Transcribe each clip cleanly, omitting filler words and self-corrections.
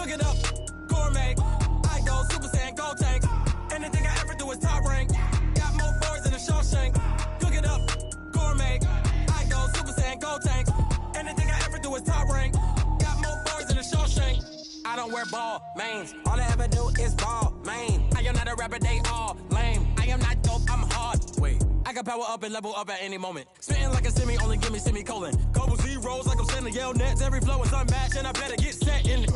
Cook it up, gourmet. I go Super Saiyan, go tank. Anything I ever do is top rank. Got more boards than a Shawshank. Cook it up, gourmet. I go Super Saiyan, go tank. Anything I ever do is top rank. Got more boards than a Shawshank. I don't wear ball mains. All I ever do is ball main. I am not a rapper, they all lame. I am not dope, I'm hard. Wait, I can power up and level up at any moment. Spitting like a semi, only give me semicolon. Couple zeros like I'm sending yell nets. Every flow is unmatched and I better get set in it.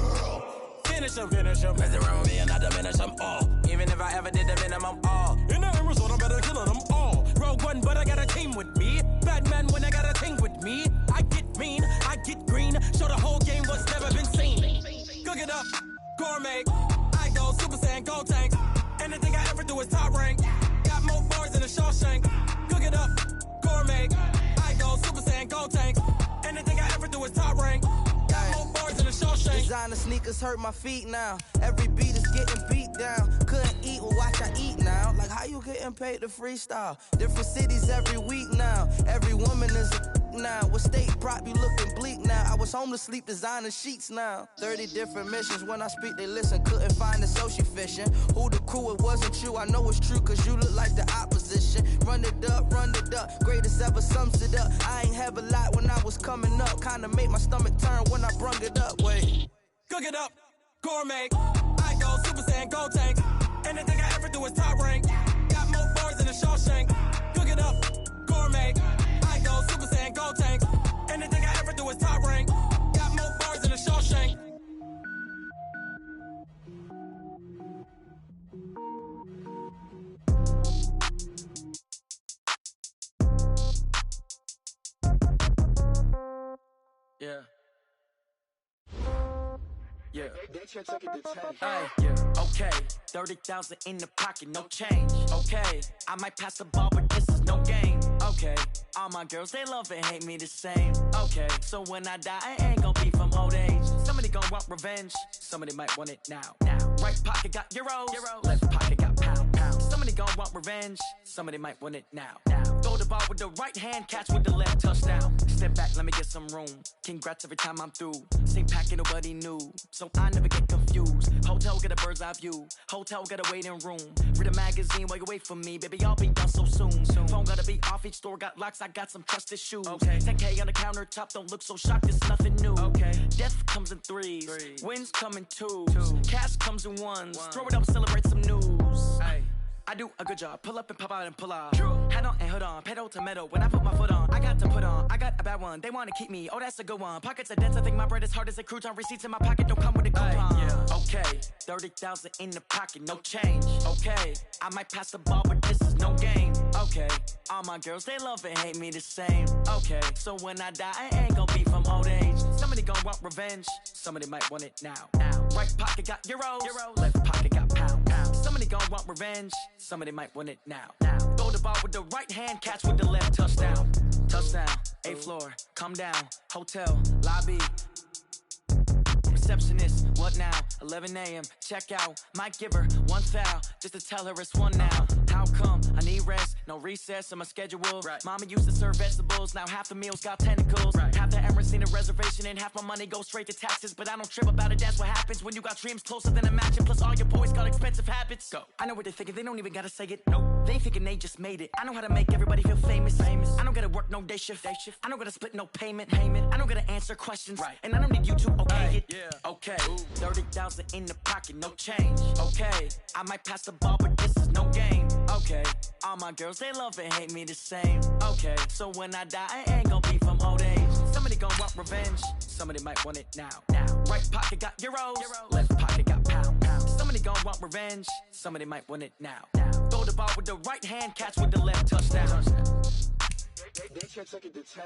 Finish them. Mess around with me and I diminish them all. Even if I ever did the minimum all. In the result, I'm better killing them all. Rogue One, but I got a team with me. Batman when I got a team with me. I get mean, I get green. Show the whole game what's never been seen. Cook it up, gourmet. I go Super Saiyan, go tank. Anything I ever do is top rank. Got more bars than a Shawshank. Cook it up, gourmet. I go Super Saiyan, go tank. Anything I ever do is top rank. Got more bars than a Shawshank. Designer sneakers hurt my feet now. Every beat is getting beat down. Couldn't eat, well watch I eat now. Like how you getting paid to freestyle? Different cities every week now. Every woman is a now. What state prop you looking bleak now? I was home to sleep designing sheets now. 30 different missions. When I speak they listen. Couldn't find the social fishing. Who the crew? It wasn't you. I know it's true cause you look like the opposition. Run it up. Greatest ever sums it up. I ain't have a lot when I was coming up. Kinda made my stomach turn when I brung it up. Wait. Cook it up, gourmet. I go Super Saiyan, go tank. Anything I ever do is top rank. Got more bars than a Shawshank. Cook it up, gourmet. I go Super Saiyan, go tank. Anything I ever do is top rank. Got more bars than a Shawshank. Yeah. Yeah. Yeah. Okay. 30,000 in the pocket, no change. Okay. I might pass the ball, but this is no game. Okay. All my girls, they love and hate me the same. Okay. So when I die, I ain't gon' be from old age. Somebody gon' want revenge. Somebody might want it now. Right pocket got euros. Left pocket got pound. Somebody gon' want revenge. Somebody might want it now. Throw the ball with the right hand, catch with the left, touchdown. Step back, let me get some room. Congrats every time I'm through. Same packet, nobody knew. So I never get confused. Hotel get a bird's eye view. Hotel get a waiting room. Read a magazine while you wait for me. Baby, I'll be done so soon. Phone gotta be off, each store got locks. I got some trusted shoes. 10K on the countertop, don't look so shocked, it's nothing new. Death comes in threes. Wins come in twos. Cash comes in ones. Throw it up, celebrate some news. I do a good job. Pull up and pop out and pull out. Head on and hood on. Pedal to metal. When I put my foot on, I got to put on. I got a bad one. They want to keep me. Oh, that's a good one. Pockets are dense. I think my bread is hard as a crouton. Receipts in my pocket don't come with a coupon. Okay. 30,000 in the pocket. No change. Okay. I might pass the ball, but this is no game. Okay. All my girls, they love and hate me the same. Okay. So when I die, I ain't gon' be from old age. Somebody gon' want revenge. Somebody might want it now. Right pocket got euros. Left pocket got pound. Somebody gon' want revenge. Somebody might want it now. Throw the ball with the right hand, catch with the left, touchdown. Touchdown, 8th floor, come down. Hotel, lobby. Receptionist, what now? 11 a.m., check out. Might give her one foul, just to tell her it's one now. How come? I need rest, no recess in my schedule. Mama used to serve vegetables, now half the meals got tentacles. Half the Emirates need a reservation and half my money goes straight to taxes. But I don't trip about it, that's what happens when you got dreams closer than a matching. Plus all your boys got expensive habits. Go. I know what they're thinking, they don't even gotta say it. Nope. They thinking they just made it. I know how to make everybody feel famous. I don't gotta work no day shift. I don't gotta split no payment. I don't gotta answer questions. And I don't need you to okay it. Okay, 30,000 in the pocket, no change. Okay, I might pass the ball, but this is no game. Okay, all my girls, they love and hate me the same. Okay, so when I die, I ain't gon' be from old age. Somebody gon' want revenge. Somebody might want it now. Right pocket got euros. Left pocket got pound. Somebody gon' want revenge. Somebody might want it now. Throw the ball with the right hand, catch with the left, touchdown. They can't take it to 10.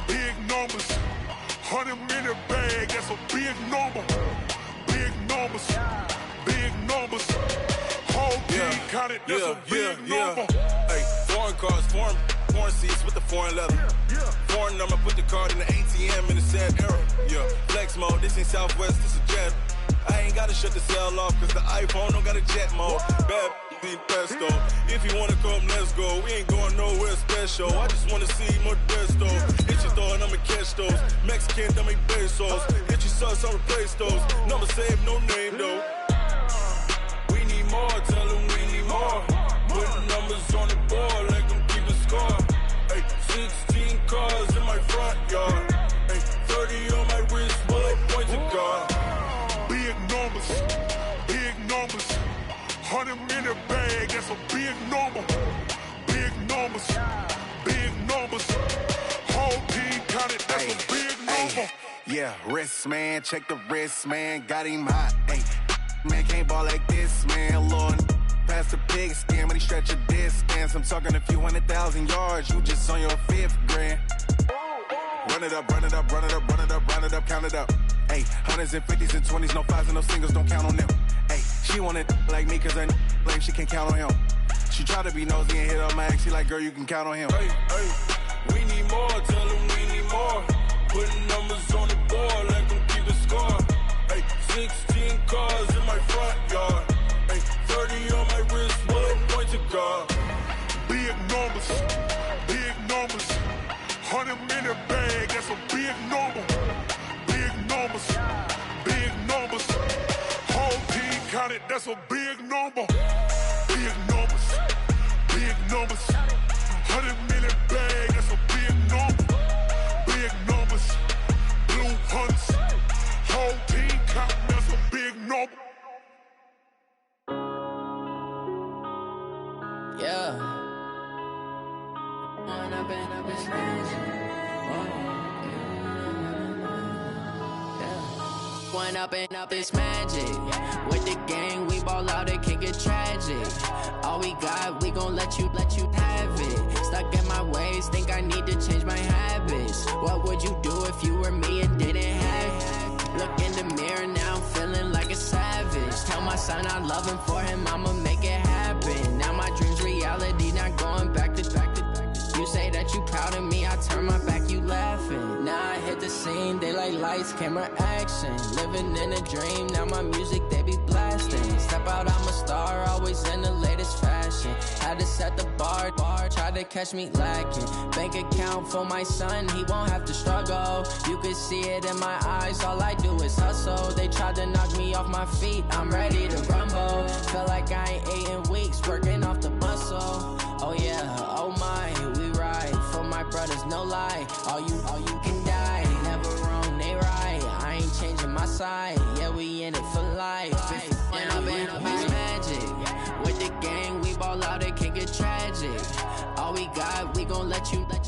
Big numbers, 100 minute bag, that's a big number. Big numbers, big numbers. Whole team counted, that's a big number. Hey, foreign cars, foreign seats with the foreign leather. Foreign number, put the card in the ATM in the sad era. Yeah, flex mode, this ain't Southwest, this is jet. I ain't gotta shut the cell off, cause the iPhone don't got a jet mode. Bad need pesto. If you wanna come, let's go. We ain't going nowhere special. I just wanna see Modesto. Hit your thought, I'ma catch those. Mexican, that make pesos. Hit your sauce, I'll replace those. Number saved, no name though. We need more, tell them we need more. Putting numbers on the board, let them keep the score. Hey, 16 cars in my front yard. Hey, 30 on my wrist, bullet points of God. Big numbers, big numbers. 100 in the bag, that's a big number. Big numbers, big numbers. Whole team counted, that's a big number. Yeah, wrist man, check the wrist man, got him hot. Ay, man can't ball like this, man. Lord, past the pig skin, when he stretch a distance. I'm talking a few 100,000 yards, you just on your 5th grand. Run it up, run it up, run it up, run it up, run it up, count it up. Ay, hundreds and 50s and 20s, no 5s and no singles, don't count on them. Ay, she want it like me, cause her blame, she can't count on him. She try to be nosy and hit up my ex, she like, girl, you can count on him. Hey, hey, we need more, tell them we need more. Putting numbers on the board, let them keep the score. Hey, 16 cars in my front yard. Hey, 30 on my wrist, bullet points of God. Big numbers, big numbers. 100 in the bag, that's a big number. Big numbers, big numbers. Whole team counted, that's a big number. Big numbers, big numbers. 100 in the bag, that's a big number. Big numbers, blue hunts. Whole team counting, that's a big number. Yeah. One up and up is magic. With the gang, we ball out, it can get tragic. All we got, we gon' let you have it. Stuck in my ways, think I need to change my habits. What would you do if you were me and didn't have it? Look in the mirror now, I'm feeling like a savage. Tell my son I love him, for him I'ma make it happen. Now my dream's reality, not going back to. You say that you proud of me, I turn my back, you laughing. Now I hit the scene, they like lights, camera, action. Living in a dream, now my music, they be blasting. Step out, I'm a star, always in the latest fashion. Had to set the bar, try to catch me lacking. Bank account for my son, he won't have to struggle. You can see it in my eyes, all I do is hustle. They tried to knock me off my feet, I'm ready to rumble. Feel like I ain't ate in weeks, working off the muscle. Oh yeah, oh my, we ride for my brothers, no lie. All you can die, never wrong, they right. I ain't changing my side, yeah, we in it for life. And I've been up is magic. With the gang, we ball out, it can get tragic. All we got, we gon' let you have.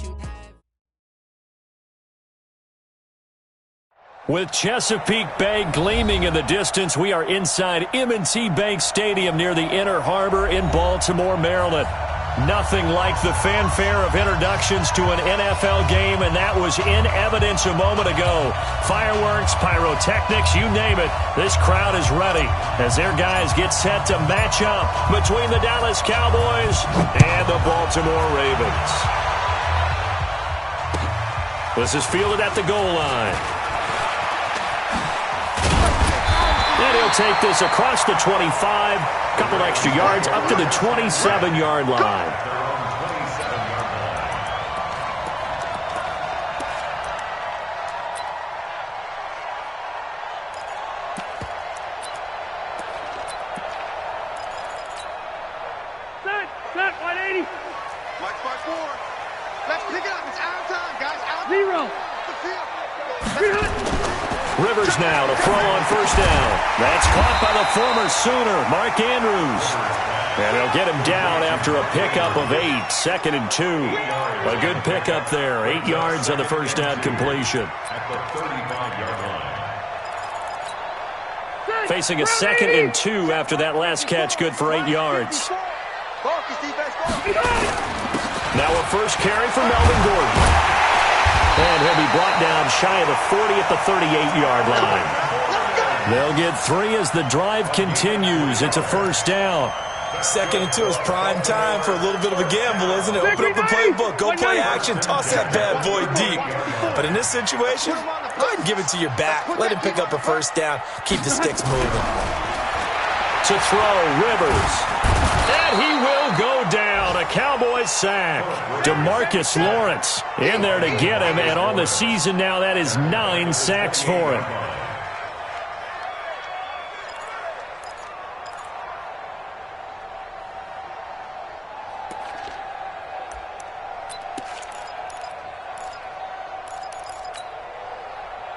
With Chesapeake Bay gleaming in the distance, we are inside M&T Bank Stadium near the Inner Harbor in Baltimore, Maryland. Nothing like the fanfare of introductions to an NFL game, and that was in evidence a moment ago. Fireworks, pyrotechnics, you name it. This crowd is ready as their guys get set to match up between the Dallas Cowboys and the Baltimore Ravens. This is fielded at the goal line. And he'll take this across the 25, couple extra yards up to the 27-yard line. Set, 180. Mike 5-4. Let's pick it up. It's out of time, guys. Out of Zero. the field. Rivers now to throw on first down. That's caught by the former Sooner, Mark Andrews. And he'll get him down after a pickup of 8, 2nd and 2. A good pickup there, 8 yards on the first down completion. Facing a 2nd and 2 after that last catch, good for 8 yards. Now a first carry for Melvin Gordon. And he'll be brought down shy of the 40 at the 38-yard line. They'll get 3 as the drive continues. It's a first down. 2nd and 2 is prime time for a little bit of a gamble, isn't it? Open up the playbook, go play action, toss that bad boy deep. But in this situation, go ahead and give it to your back. Let him pick up a first down. Keep the sticks moving. To throw, Rivers. And he will go down. A Cowboys sack. DeMarcus Lawrence in there to get him. And on the season now, that is 9 sacks for him.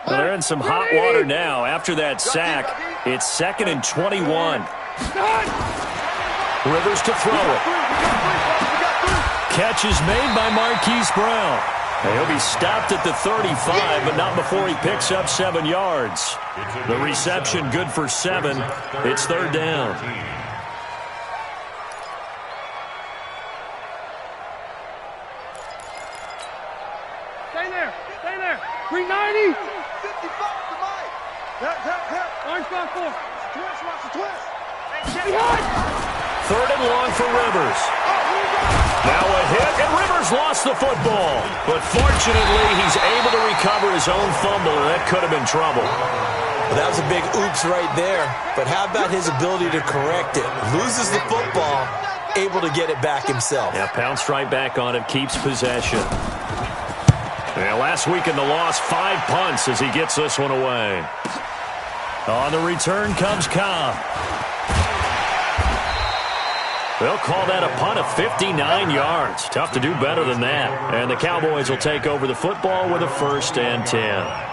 Well, they're in some hot water now. After that sack, it's 2nd and 21. Rivers to throw it. Catch is made by Marquise Brown. And he'll be stopped at the 35, but not before he picks up 7 yards. The reception good for 7. It's 3rd down. Stay there. Stay there. 390. 55 to Mike. Orange 5-4. Twist, watch the twist. Behind. 3rd and long for Rivers. Now a hit, and Rivers lost the football. But fortunately, he's able to recover his own fumble, and that could have been trouble. Well, that was a big oops right there. But how about his ability to correct it? Loses the football, able to get it back himself. Yeah, pounced right back on it, keeps possession. Yeah, last week in the loss, 5 punts as he gets this one away. On the return comes Cobb. They'll call that a punt of 59 yards. Tough to do better than that. And the Cowboys will take over the football with a 1st and 10.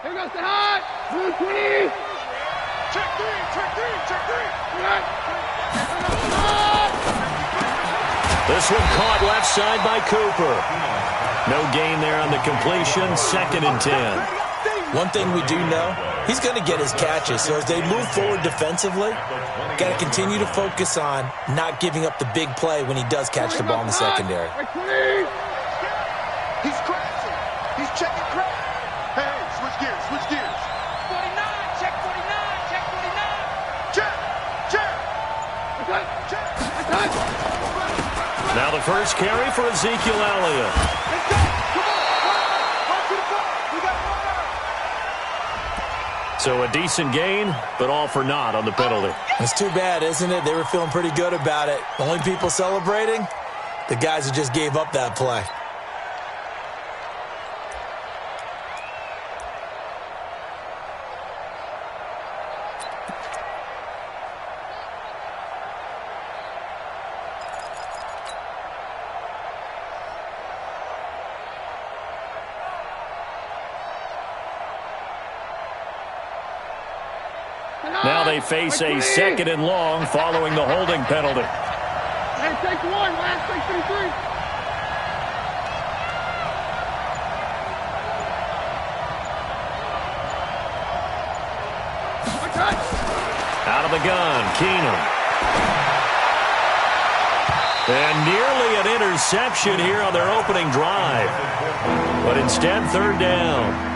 Here goes the hot. 120. Check 3. This one caught left side by Cooper. No gain there on the completion. 2nd and 10. One thing we do know, he's going to get his catches. So as they move forward defensively, got to continue to focus on not giving up the big play when he does catch the ball in the secondary. He's crashing. He's checking crash. Hey, switch gears. 49, check 49, check 49. Check. Now the first carry for Ezekiel Elliott. Let's go. Come on. Run to the ball. We got to run. So a decent gain, but all for naught on the penalty. It's too bad, isn't it? They were feeling pretty good about it. The only people celebrating, the guys who just gave up that play. Now they face a 2nd and long following the holding penalty. Hey, take 1. Last take 3. Out of the gun, Keenum. And nearly an interception here on their opening drive. But instead, 3rd down.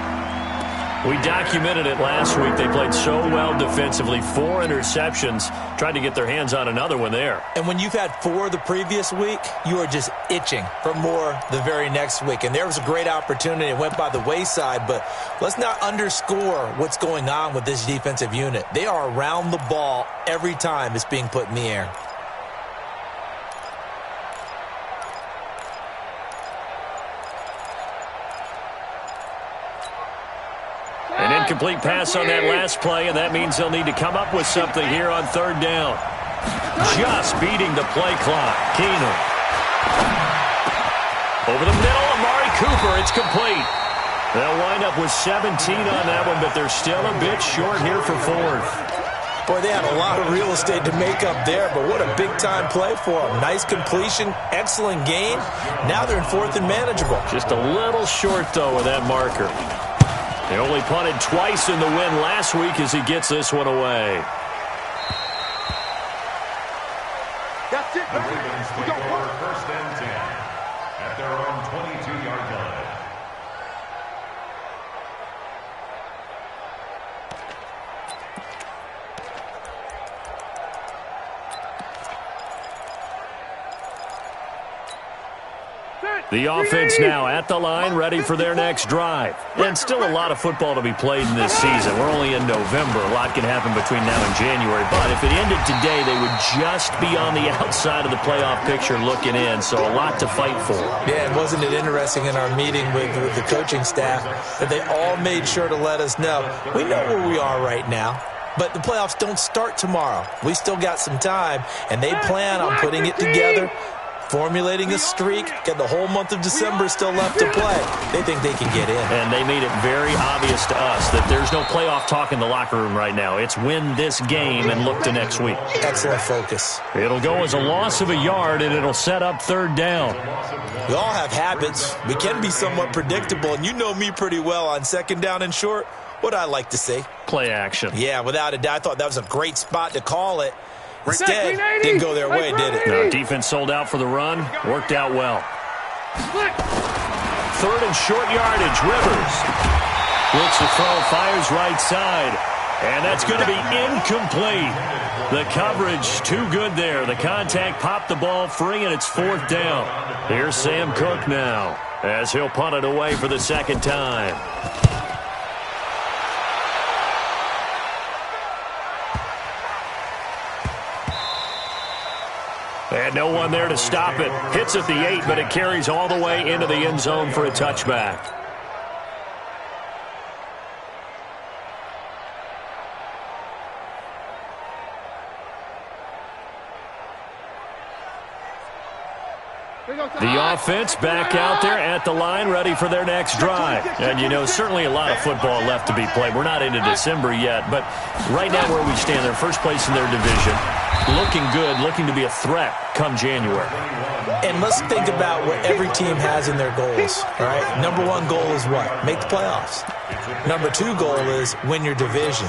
We documented it last week. They played so well defensively. 4 interceptions. Tried to get their hands on another one there. And when you've had 4 the previous week, you are just itching for more the very next week. And there was a great opportunity. It went by the wayside, but let's not underscore what's going on with this defensive unit. They are around the ball every time it's being put in the air. An incomplete pass on that last play, and that means they'll need to come up with something here on 3rd down. Just beating the play clock. Keenum. Over the middle, Amari Cooper. It's complete. They'll wind up with 17 on that one, but they're still a bit short here for fourth. Boy, they had a lot of real estate to make up there, but what a big-time play for them. Nice completion, excellent gain. Now they're in fourth and manageable. Just a little short, though, with that marker. They only punted twice in the win last week as he gets this one away. That's it, the Ravens take over first and 10 at their own 22-yard line. The offense now at the line, ready for their next drive. And still a lot of football to be played in this season. We're only in November. A lot can happen between now and January. But if it ended today, they would just be on the outside of the playoff picture looking in. So a lot to fight for. Yeah, and wasn't it interesting in our meeting with the coaching staff that they all made sure to let us know, we know where we are right now. But the playoffs don't start tomorrow. We still got some time, and they plan on putting it together, formulating a streak, got the whole month of December still left to play. They think they can get in. And they made it very obvious to us that there's no playoff talk in the locker room right now. It's win this game and look to next week. Excellent focus. It'll go as a loss of a yard, and it'll set up third down. We all have habits. We can be somewhat predictable, and you know me pretty well on second down and short. What I like to see. Play action. Yeah, without a doubt. I thought that was a great spot to call it. Instead, didn't go their way, did it? No, defense sold out for the run. Worked out well. Third and short yardage. Rivers looks to throw, fires right side. And that's going to be incomplete. The coverage too good there. The contact popped the ball free, and it's fourth down. Here's Sam Cook now as he'll punt it away for the second time. And no one there to stop it. Hits at the 8, but it carries all the way into the end zone for a touchback. The offense back out there at the line, ready for their next drive. And, you know, certainly a lot of football left to be played. We're not into December yet, but right now where we stand, they're first place in their division. Looking good, looking to be a threat come January. And let's think about what every team has in their goals, all right? Number one goal is what? Make the playoffs. Number two goal is win your division.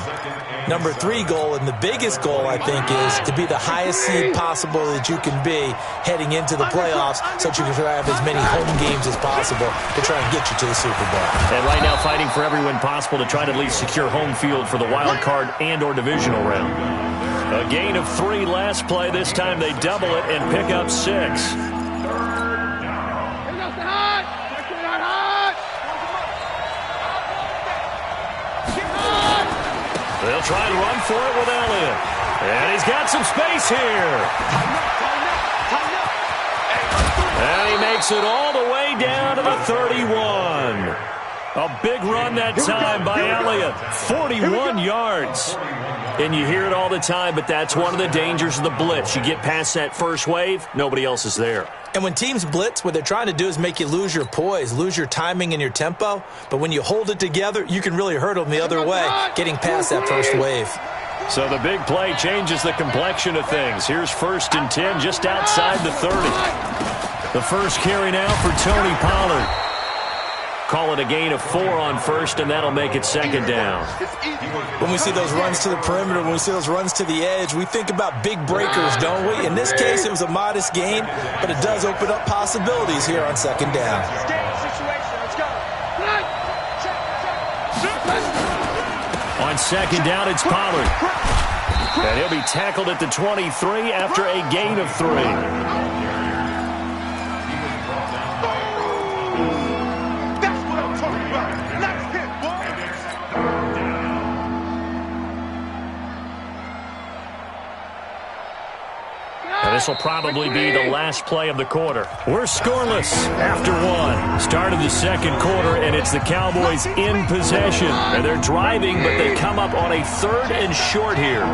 Number three goal, and the biggest goal, I think, is to be the highest seed possible that you can be heading into the playoffs so that you can have as many home games as possible to try and get you to the Super Bowl. And right now fighting for every win possible to try to at least secure home field for the wild card and or divisional round. A gain of 3 last play. This time they double it and pick up 6. They'll try and run for it with Elliott. And he's got some space here. And he makes it all the way down to the 31. A big run that time by Elliott. 41 yards. And you hear it all the time, but that's one of the dangers of the blitz. You get past that first wave, nobody else is there. And when teams blitz, what they're trying to do is make you lose your poise, lose your timing and your tempo. But when you hold it together, you can really hurt them the other way, getting past that first wave. So the big play changes the complexion of things. Here's first and 10 just outside the 30. The first carry now for Tony Pollard. Call it a gain of 4 on first, and that'll make it second down. When we see those runs to the perimeter, when we see those runs to the edge, we think about big breakers, don't we? In this case, it was a modest gain, but it does open up possibilities here on second down. On second down, it's Pollard. And he'll be tackled at the 23 after a gain of 3. This will probably be the last play of the quarter. We're scoreless after 1. Start of the second quarter, and it's the Cowboys in possession. And they're driving, but they come up on a 3rd and short here.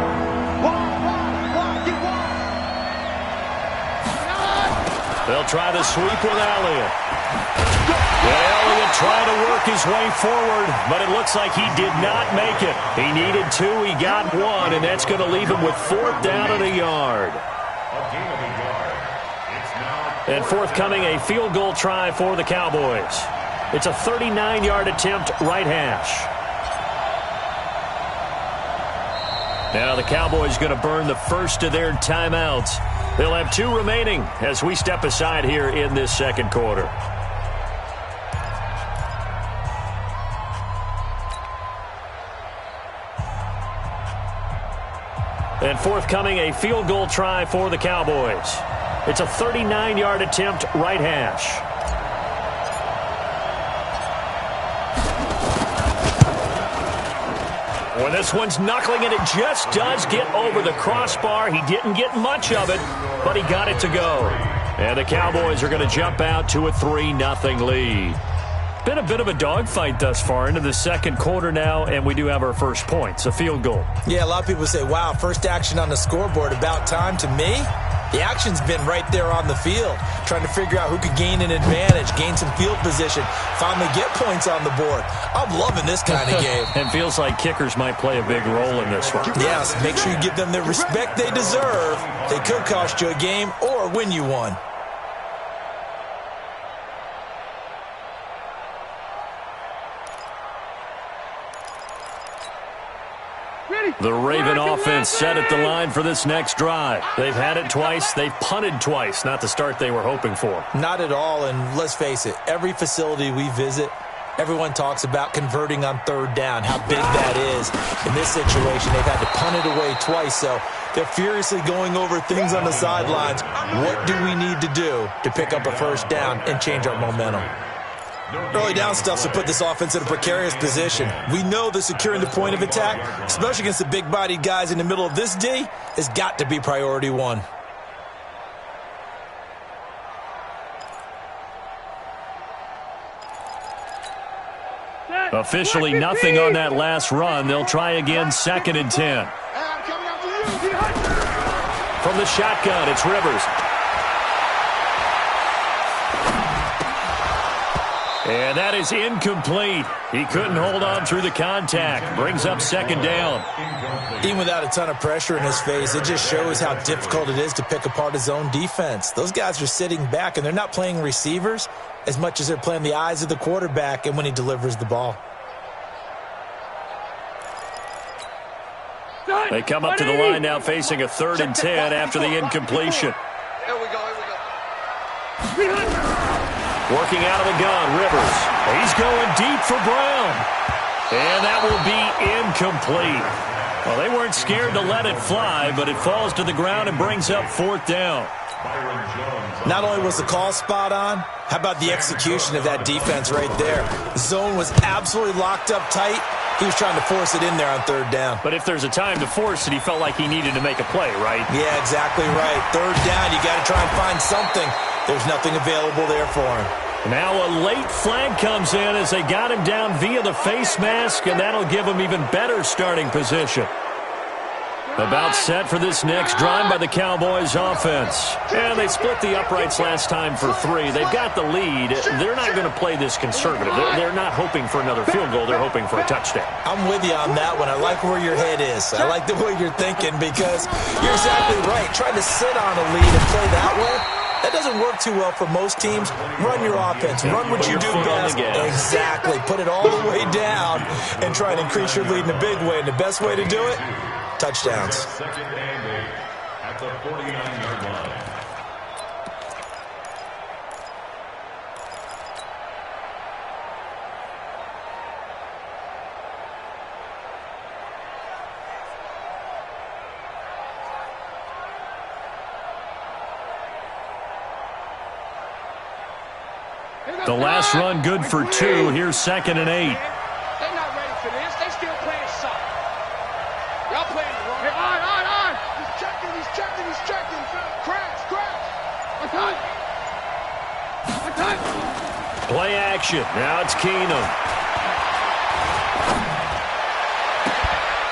They'll try the sweep with Elliott. And Elliott trying to work his way forward, but it looks like he did not make it. He needed 2, he got 1, and that's going to leave him with 4th down and a yard. And forthcoming, a field goal try for the Cowboys. It's a 39-yard attempt, right hash. Now the Cowboys going to burn the first of their timeouts. They'll have 2 remaining as we step aside here in this second quarter. And forthcoming, a field goal try for the Cowboys. It's a 39-yard attempt, right hash. Well, this one's knuckling, and it just does get over the crossbar. He didn't get much of it, but he got it to go. And the Cowboys are going to jump out to a 3-0 lead. Been a bit of a dogfight thus far into the second quarter now, and we do have our first points, a field goal. Yeah, a lot of people say, wow, first action on the scoreboard, about time. To me, the action's been right there on the field, trying to figure out who could gain an advantage, gain some field position, finally get points on the board. I'm loving this kind of game. And feels like kickers might play a big role in this one. Yes, make sure you give them the respect they deserve. They could cost you a game or win you one. The Raven offense set at the line for this next drive. They've had it twice. They've punted twice. Not the start they were hoping for. Not at all, and let's face it, every facility we visit, everyone talks about converting on 3rd down, how big that is. In this situation, they've had to punt it away twice, so they're furiously going over things on the sidelines. What do we need to do to pick up a first down and change our momentum? Early down stuff to put this offense in a precarious position. We know that securing the point of attack, especially against the big-bodied guys in the middle of this D, has got to be priority 1. Officially nothing on that last run. They'll try again, 2nd and 10. From the shotgun, it's Rivers. And that is incomplete. He couldn't hold on through the contact. Brings up 2nd down. Even without a ton of pressure in his face, it just shows how difficult it is to pick apart his own defense. Those guys are sitting back, and they're not playing receivers as much as they're playing the eyes of the quarterback and when he delivers the ball. They come up to the line now facing a 3rd and 10 after the incompletion. Here we go. Working out of the gun, Rivers. He's going deep for Brown. And that will be incomplete. Well, they weren't scared to let it fly, but it falls to the ground and brings up 4th down. Not only was the call spot on, how about the execution of that defense right there? The zone was absolutely locked up tight. He was trying to force it in there on 3rd down. But if there's a time to force it, he felt like he needed to make a play, right? Yeah, exactly right. 3rd down, you got to try and find something. There's nothing available there for him. Now a late flag comes in as they got him down via the face mask, and that'll give him even better starting position. About set for this next drive by the Cowboys offense. And they split the uprights last time for 3. They've got the lead. They're not going to play this conservative. They're not hoping for another field goal. They're hoping for a touchdown. I'm with you on that one. I like where your head is. I like the way you're thinking because you're exactly right. Trying to sit on a lead and play that way, that doesn't work too well for most teams. Run your offense. Run what you do best. Exactly. Put it all the way down and try and increase your lead in a big way. And the best way to do it, touchdowns. Second and 8 at the 49-yard line. The last run good for 2. Here's 2nd and 8. They're not ready for this. They still playing soft. Y'all playing the wrong. Hey, on. He's checking. Crash. Play action. Now it's Keenum.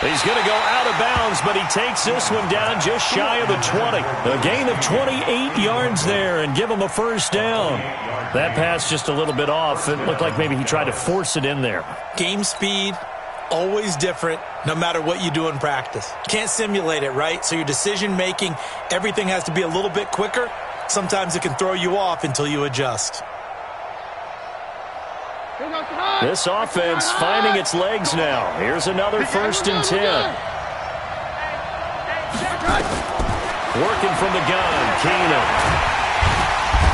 He's going to go out of bounds, but he takes this one down just shy of the 20. A gain of 28 yards there and give him a first down. That pass just a little bit off. It looked like maybe he tried to force it in there. Game speed, always different, no matter what you do in practice. Can't simulate it, right? So your decision-making, everything has to be a little bit quicker. Sometimes it can throw you off until you adjust. This offense finding its legs now. Here's another 1st and 10. Working from the gun, Keenum.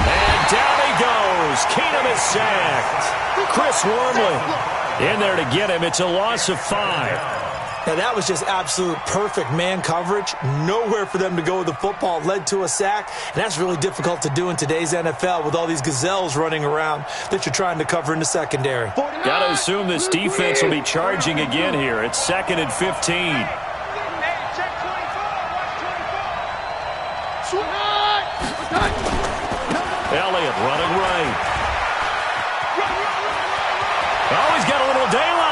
And down he goes. Keenum is sacked. Chris Wormley in there to get him. It's a loss of 5. Now, that was just absolute perfect man coverage. Nowhere for them to go with the football. Led to a sack, and that's really difficult to do in today's NFL with all these gazelles running around that you're trying to cover in the secondary. Got to assume this defense will be charging again here. It's 2nd and 15. Elliott running right. Oh, he's got a little daylight.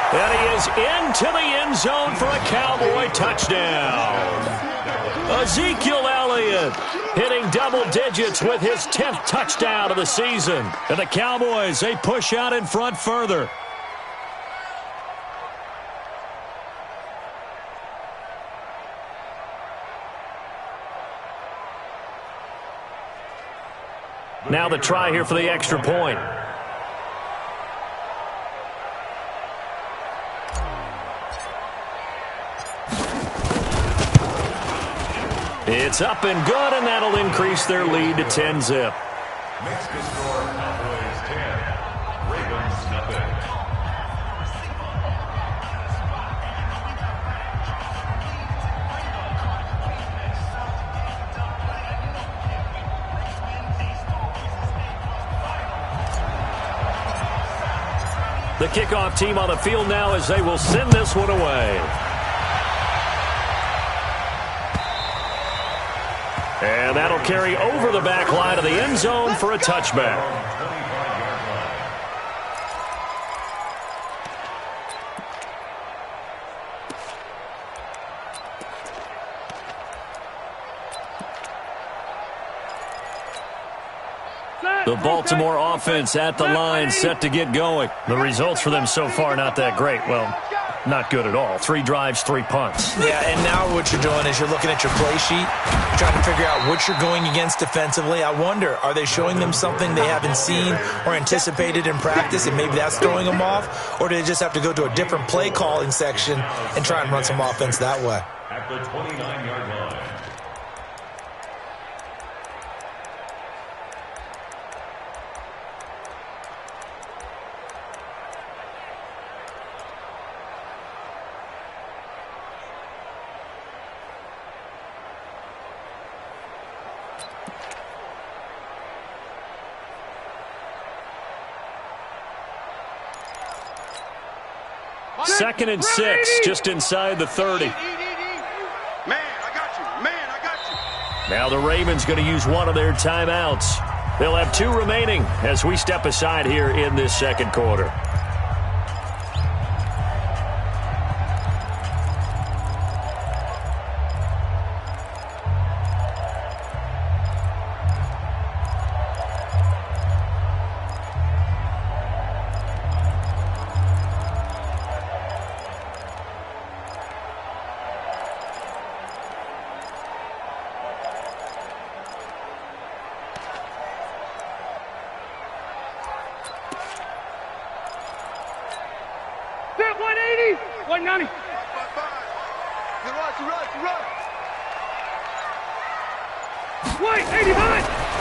And he is into the end zone for a Cowboy touchdown. Ezekiel Elliott hitting double digits with his 10th touchdown of the season. And the Cowboys, they push out in front further. Now the try here for the extra point. It's up and good, and that'll increase their lead to 10-zip. Makes the score Cowboys 10, Ravens nothing. The kickoff team on the field now as they will send this one away. And that'll carry over the back line of the end zone for a touchback. The Baltimore offense at the line, set to get going. The results for them so far not that great. Well, not good at all. 3 drives, 3 punts. Yeah, and now what you're doing is you're looking at your play sheet, trying to figure out what you're going against defensively. I wonder, are they showing them something they haven't seen or anticipated in practice, and maybe that's throwing them off? Or do they just have to go to a different play calling section and try and run some offense that way? At the 29-yard line. Second and 6, just inside the 30. Man, I got you. Man, I got you. Now the Ravens going to use one of their timeouts. They'll have 2 remaining as we step aside here in this second quarter.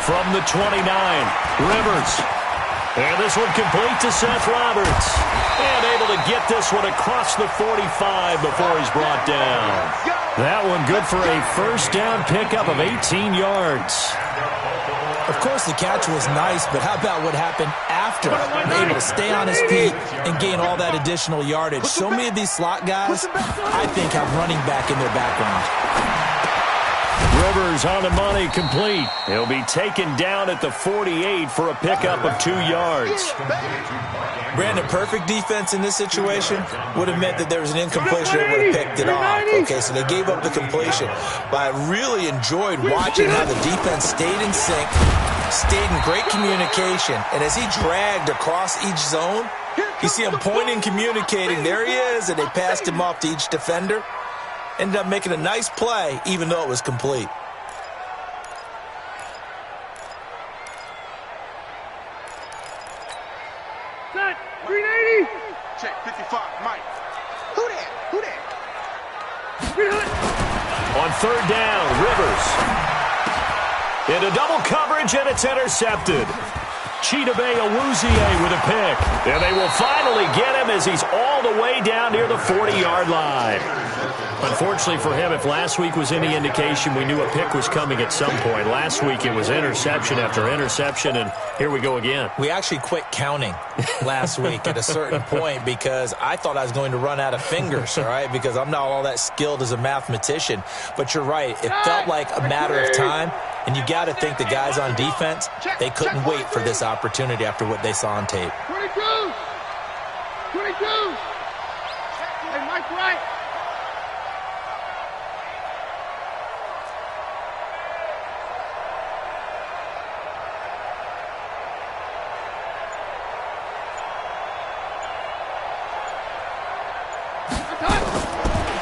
From the 29, Rivers. And this one complete to Seth Roberts. And able to get this one across the 45 before he's brought down. That one good for a first down pickup of 18 yards. Of course, the catch was nice, but how about what happened after? Able to stay on his feet and gain all that additional yardage. So many of these slot guys, I think, have running back in their background. Rivers on the money, complete. He'll be taken down at the 48 for a pickup of 2 yards. Brandon, perfect defense in this situation would have meant that there was an incompletion that would have picked it off. Okay, so they gave up the completion. But I really enjoyed watching how the defense stayed in sync, stayed in great communication, and as he dragged across each zone, you see him pointing, communicating. There he is, and they passed him off to each defender. Ended up making a nice play, even though it was complete. Set. 380. Check 55, Mike. Who that? Who that? 300. On third down, Rivers. Into double coverage, and it's intercepted. Chidobe Awuzie with a pick. And they will finally get him as he's all the way down near the 40-yard line. Unfortunately for him, if last week was any indication, we knew a pick was coming at some point. Last week it was interception after interception, and here we go again. We actually quit counting last week at a certain point because I thought I was going to run out of fingers, all right, because I'm not all that skilled as a mathematician. But you're right. It felt like a matter of time, and you got to think the guys on defense, they couldn't wait for this opportunity after what they saw on tape. 22. 22. Hey, Mike, right.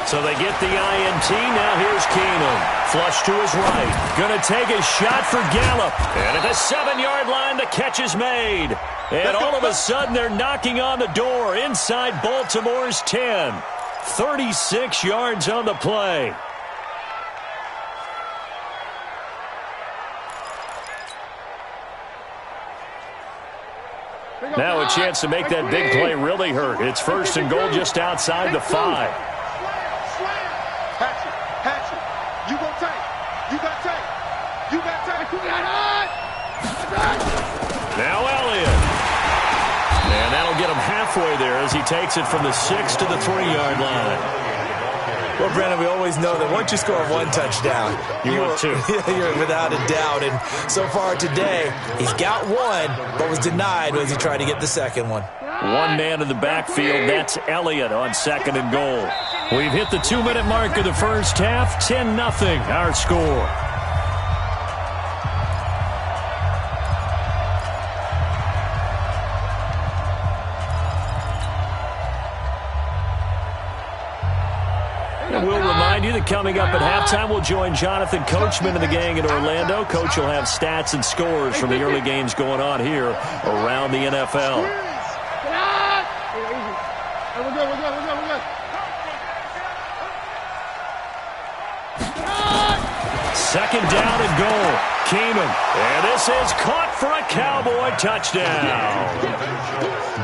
So they get the INT. Now here's Keenum. Flush to his right. Going to take a shot for Gallup. And at the 7-yard line, the catch is made. And all of a sudden, they're knocking on the door inside Baltimore's 10. 36 yards on the play. Now a chance to make that big play really hurt. It's first and goal just outside the 5. Hatchet. You gon' take. You got take. You got take. Now Elliott. And that'll get him halfway there as he takes it from the 6 to the 3-yard line. Well, Brandon, we always know that once you score one touchdown, want two. You're without a doubt. And so far today, he's got one, but was denied as he tried to get the second one. One man in the backfield. That's Elliott on second and goal. We've hit the 2-minute mark of the first half. 10-0 our score. And we'll remind you that coming up at halftime, we'll join Jonathan Coachman and the gang in Orlando. Coach will have stats and scores from the early games going on here around the NFL. We're good. Second down and goal. Keenum. And this is caught for a Cowboy touchdown.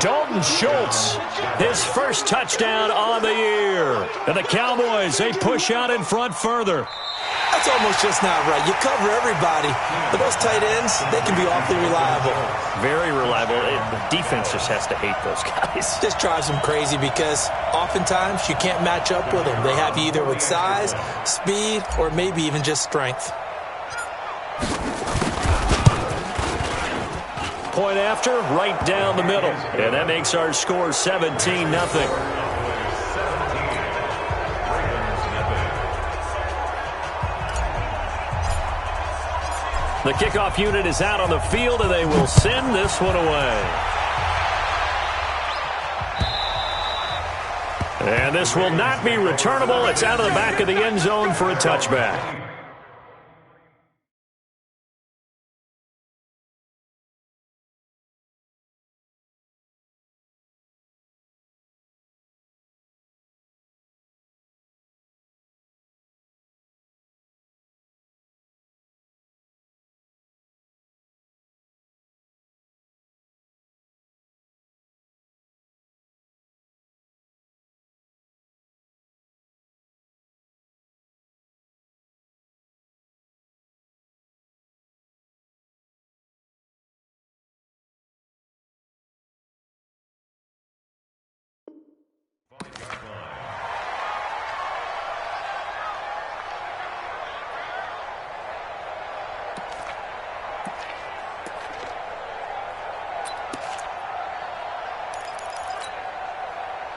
Dalton Schultz, his first touchdown on the year. And the Cowboys, they push out in front further. That's almost just not right. You cover everybody, but those tight ends, they can be awfully reliable. Very reliable. The defense just has to hate those guys. Just drives them crazy because oftentimes you can't match up with them. They have you either with size, speed, or maybe even just strength. Point after, right down the middle. And that makes our score 17-0. The kickoff unit is out on the field, and they will send this one away. And this will not be returnable. It's out of the back of the end zone for a touchback.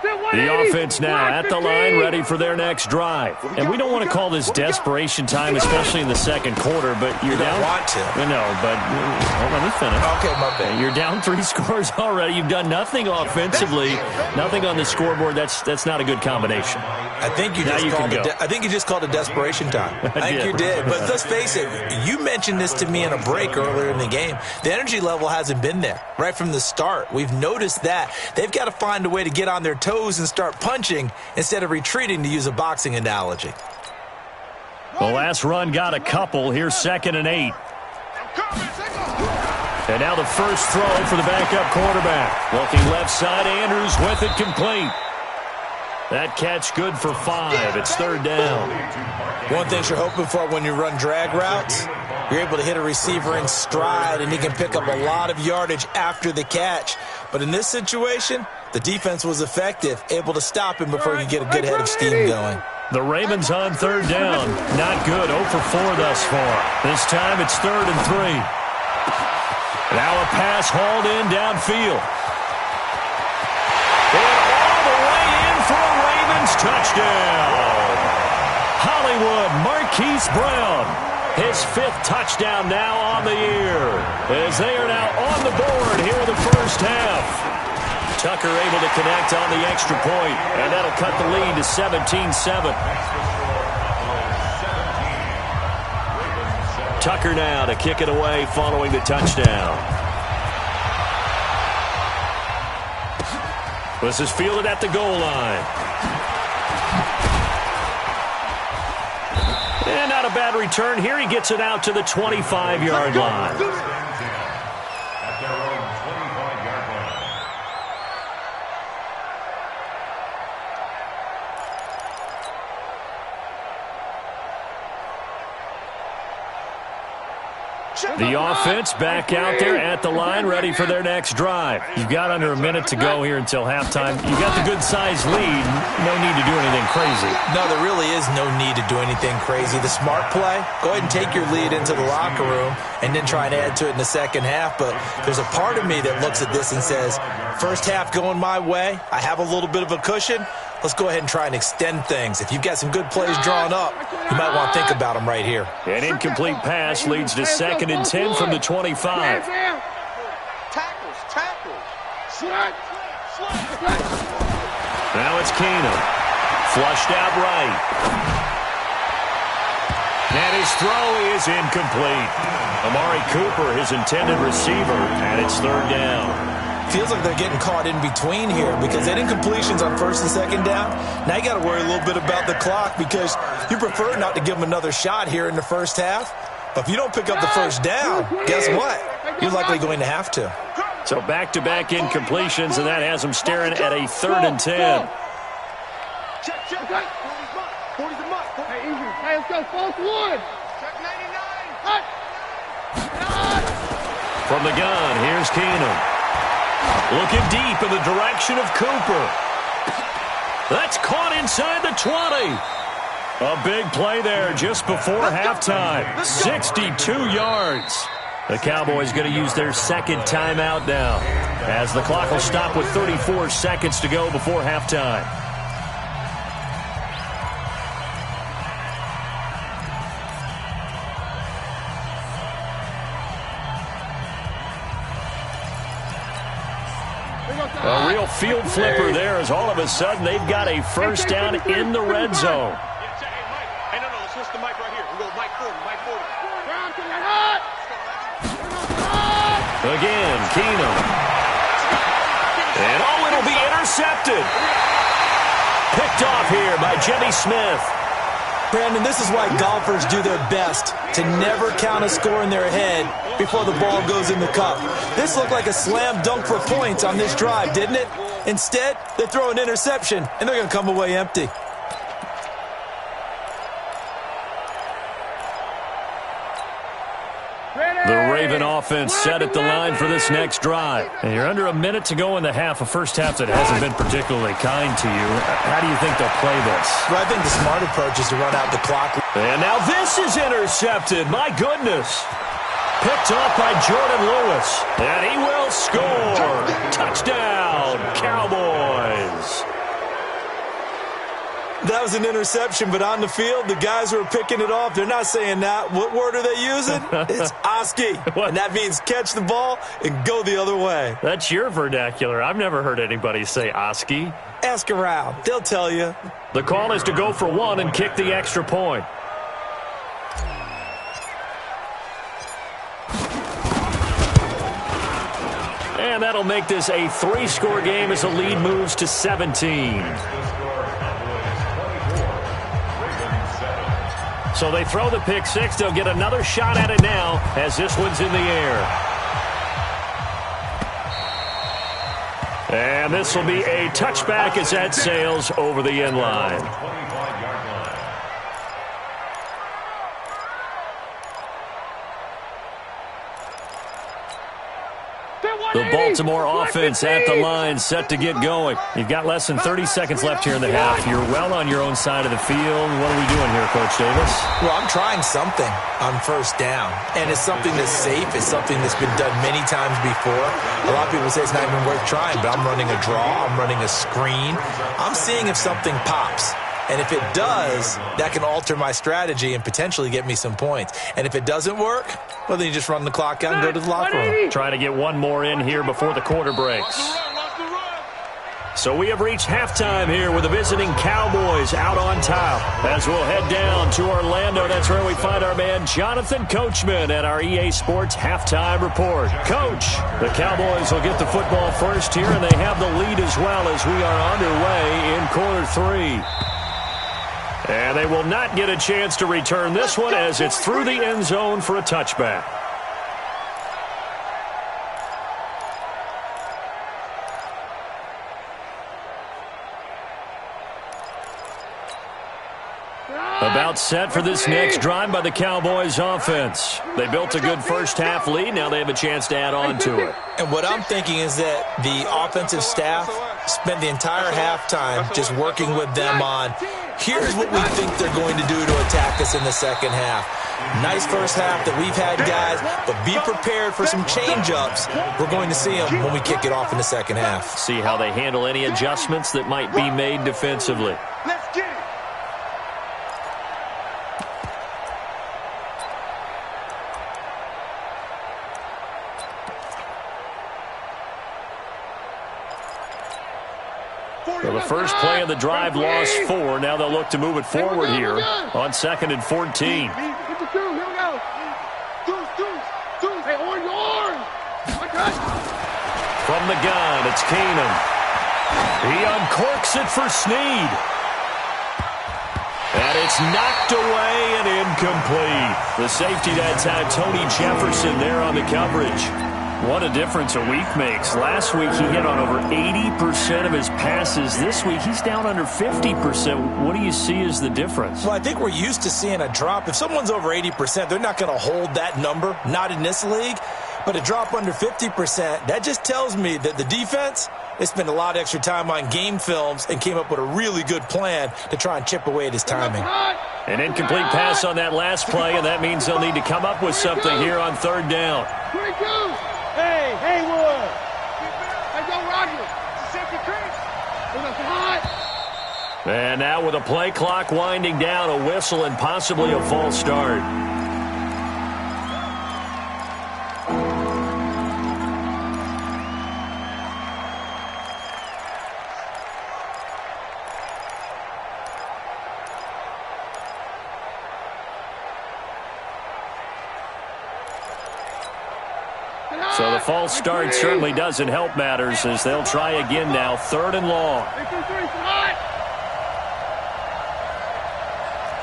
The offense now at the line, ready for their next drive. And we don't want to call this desperation time, especially in the second quarter, but you're down. You don't want to. No, but let me finish. Okay, my bad. You're down 3 scores already. You've done nothing offensively, nothing on the scoreboard. That's not a good combination. I think you just called it desperation time. I think you did. But let's face it, you mentioned this to me in a break earlier in the game. The energy level hasn't been there right from the start. We've noticed that. They've got to find a way to get on their toes and start punching instead of retreating, to use a boxing analogy. The last run got a couple. Here's 2nd and 8. And now the first throw for the backup quarterback. Looking left side, Andrews with it complete. That catch good for 5. It's 3rd down. One thing you're hoping for when you run drag routes, you're able to hit a receiver in stride, and he can pick up a lot of yardage after the catch. But in this situation, the defense was effective, able to stop him before he could get a good head of steam going. The Ravens on 3rd down. Not good. 0 for 4 thus far. This time it's 3rd and 3. Now a pass hauled in downfield. And all the way in for a Ravens touchdown. Hollywood Marquise Brown. His 5th touchdown now on the year. As they are now on the board here in the first half. Tucker able to connect on the extra point, and that'll cut the lead to 17-7. Tucker now to kick it away following the touchdown. This is fielded at the goal line. And not a bad return. Here he gets it out to the 25-yard line. The offense back out there at the line, ready for their next drive. You've got under a minute to go here until halftime. You've got the good-sized lead. No need to do anything crazy. No, there really is no need to do anything crazy. The smart play, go ahead and take your lead into the locker room and then try and add to it in the second half. But there's a part of me that looks at this and says, first half going my way, I have a little bit of a cushion. Let's go ahead and try and extend things. If you've got some good plays drawn up, you might want to think about them right here. An incomplete pass leads to 2nd and 10 from the 25. Tackles. Now it's Keenum. Flushed out right. And his throw is incomplete. Amari Cooper, his intended receiver, and it's 3rd down. Feels like they're getting caught in between here because that incompletion's on 1st and 2nd down. Now you got to worry a little bit about the clock because you prefer not to give them another shot here in the first half. But if you don't pick up the first down, guess what? You're likely going to have to. So back-to-back incompletions, and that has them staring at a 3rd and 10. Check. 40's a must. Hey, let's go. 4th one. Check 99. From the gun, here's Keenum. Looking deep in the direction of Cooper. That's caught inside the 20. A big play there just before halftime. 62 yards. The Cowboys going to use their 2nd timeout now, as the clock will stop with 34 seconds to go before halftime. A real field flipper there, as all of a sudden they've got a first down in the red zone. Hey, no, let's switch the mic right here. We'll go Mike 40. Again, Keenum. And it'll be intercepted. Picked off here by Jimmy Smith. Brandon, this is why golfers do their best to never count a score in their head before the ball goes in the cup. This looked like a slam dunk for points on this drive, didn't it? Instead, they throw an interception, and they're going to come away empty. The Raven offense set at the line for this next drive. And you're under a minute to go in the half, a first half that hasn't been particularly kind to you. How do you think they'll play this? Well, I think the smart approach is to run out the clock. And now this is intercepted. My goodness. Picked off by Jordan Lewis. And he will score. Touchdown, Cowboys. That was an interception, but on the field, the guys who are picking it off, they're not saying that. What word are they using? It's Oski, and that means catch the ball and go the other way. That's your vernacular. I've never heard anybody say Oski. Ask around. They'll tell you. The call is to go for one and kick the extra point. And that'll make this a 3-score game as the lead moves to 17. So they throw the pick six. They'll get another shot at it now as this one's in the air. And this will be a touchback as that sails over the end line. The Baltimore offense at the line, set to get going. You've got less than 30 seconds left here in the half. You're well on your own side of the field. What are we doing here, Coach Davis? Well, I'm trying something on first down, and it's something that's safe. It's something that's been done many times before. A lot of people say it's not even worth trying, but I'm running a draw. I'm running a screen. I'm seeing if something pops. And if it does, that can alter my strategy and potentially get me some points. And if it doesn't work, well, then you just run the clock out and go to the locker room. Trying to get one more in here before the quarter breaks. So we have reached halftime here with the visiting Cowboys out on top. As we'll head down to Orlando, that's where we find our man Jonathan Coachman at our EA Sports Halftime Report. Coach, the Cowboys will get the football first here, and they have the lead as well as we are underway in quarter three. And they will not get a chance to return this one as it's through the end zone for a touchback. About set for this next drive by the Cowboys offense. They built a good first half lead. Now they have a chance to add on to it. And what I'm thinking is that the offensive staff spent the entire halftime just working with them on, here's what we think they're going to do to attack us in the second half. Nice first half that we've had, guys, but be prepared for some change-ups. We're going to see them when we kick it off in the second half. See how they handle any adjustments that might be made defensively. Let's get it. So the first play of the drive lost 4. Now they'll look to move it forward here on 2nd and 14. Here we go. Deuce. Hey, orange. From the gun, it's Keenum. He uncorks it for Snead. And it's knocked away and incomplete. The safety that time, Tony Jefferson there on the coverage. What a difference a week makes. Last week he hit on over 80% of his passes. This week he's down under 50%. What do you see as the difference? Well, I think we're used to seeing a drop. If someone's over 80%, they're not going to hold that number, not in this league. But a drop under 50%, that just tells me that the defense, they spent a lot of extra time on game films and came up with a really good plan to try and chip away at his timing. An incomplete pass on that last play, and that means they'll need to come up with something here on 3rd down. 22. Hey, Haywood. Hey, go Roger. Safety crease. Hot. And now with a play clock winding down, a whistle and possibly a false start. So the false start certainly doesn't help matters as they'll try again now, 3rd and long.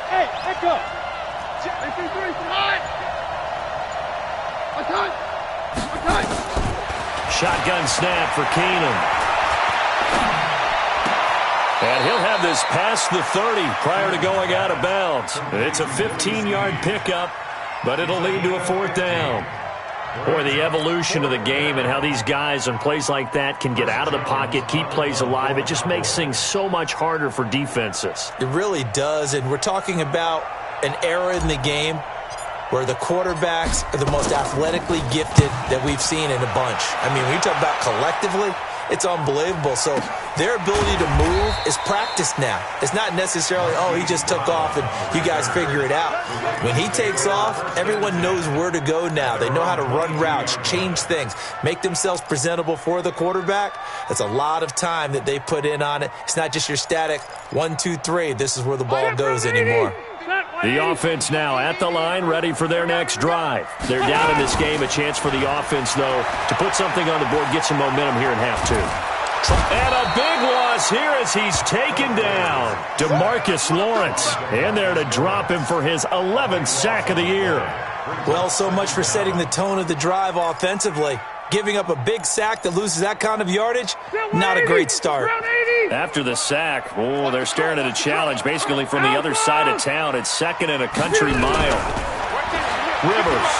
Hey, echo. Shotgun snap for Keenum. And he'll have this past the 30 prior to going out of bounds. It's a 15-yard pickup, but it'll lead to a 4th down. Boy, the evolution of the game and how these guys on plays like that can get out of the pocket, keep plays alive, it just makes things so much harder for defenses. It really does, and we're talking about an era in the game where the quarterbacks are the most athletically gifted that we've seen in a bunch. I mean, when you talk about collectively, it's unbelievable. So their ability to move is practiced now. It's not necessarily, oh, he just took off and you guys figure it out. When he takes off, everyone knows where to go now. They know how to run routes, change things, make themselves presentable for the quarterback. That's a lot of time that they put in on it. It's not just your static 1, 2, 3. This is where the ball goes anymore. The offense now at the line, ready for their next drive. They're down in this game. A chance for the offense, though, to put something on the board, get some momentum here in half two. And a big loss here as he's taken down. DeMarcus Lawrence in there to drop him for his 11th sack of the year. Well, so much for setting the tone of the drive offensively. Giving up a big sack that loses that kind of yardage, not a great start. After the sack, oh, they're staring at a challenge basically from the other side of town. It's 2nd and a country mile. Rivers.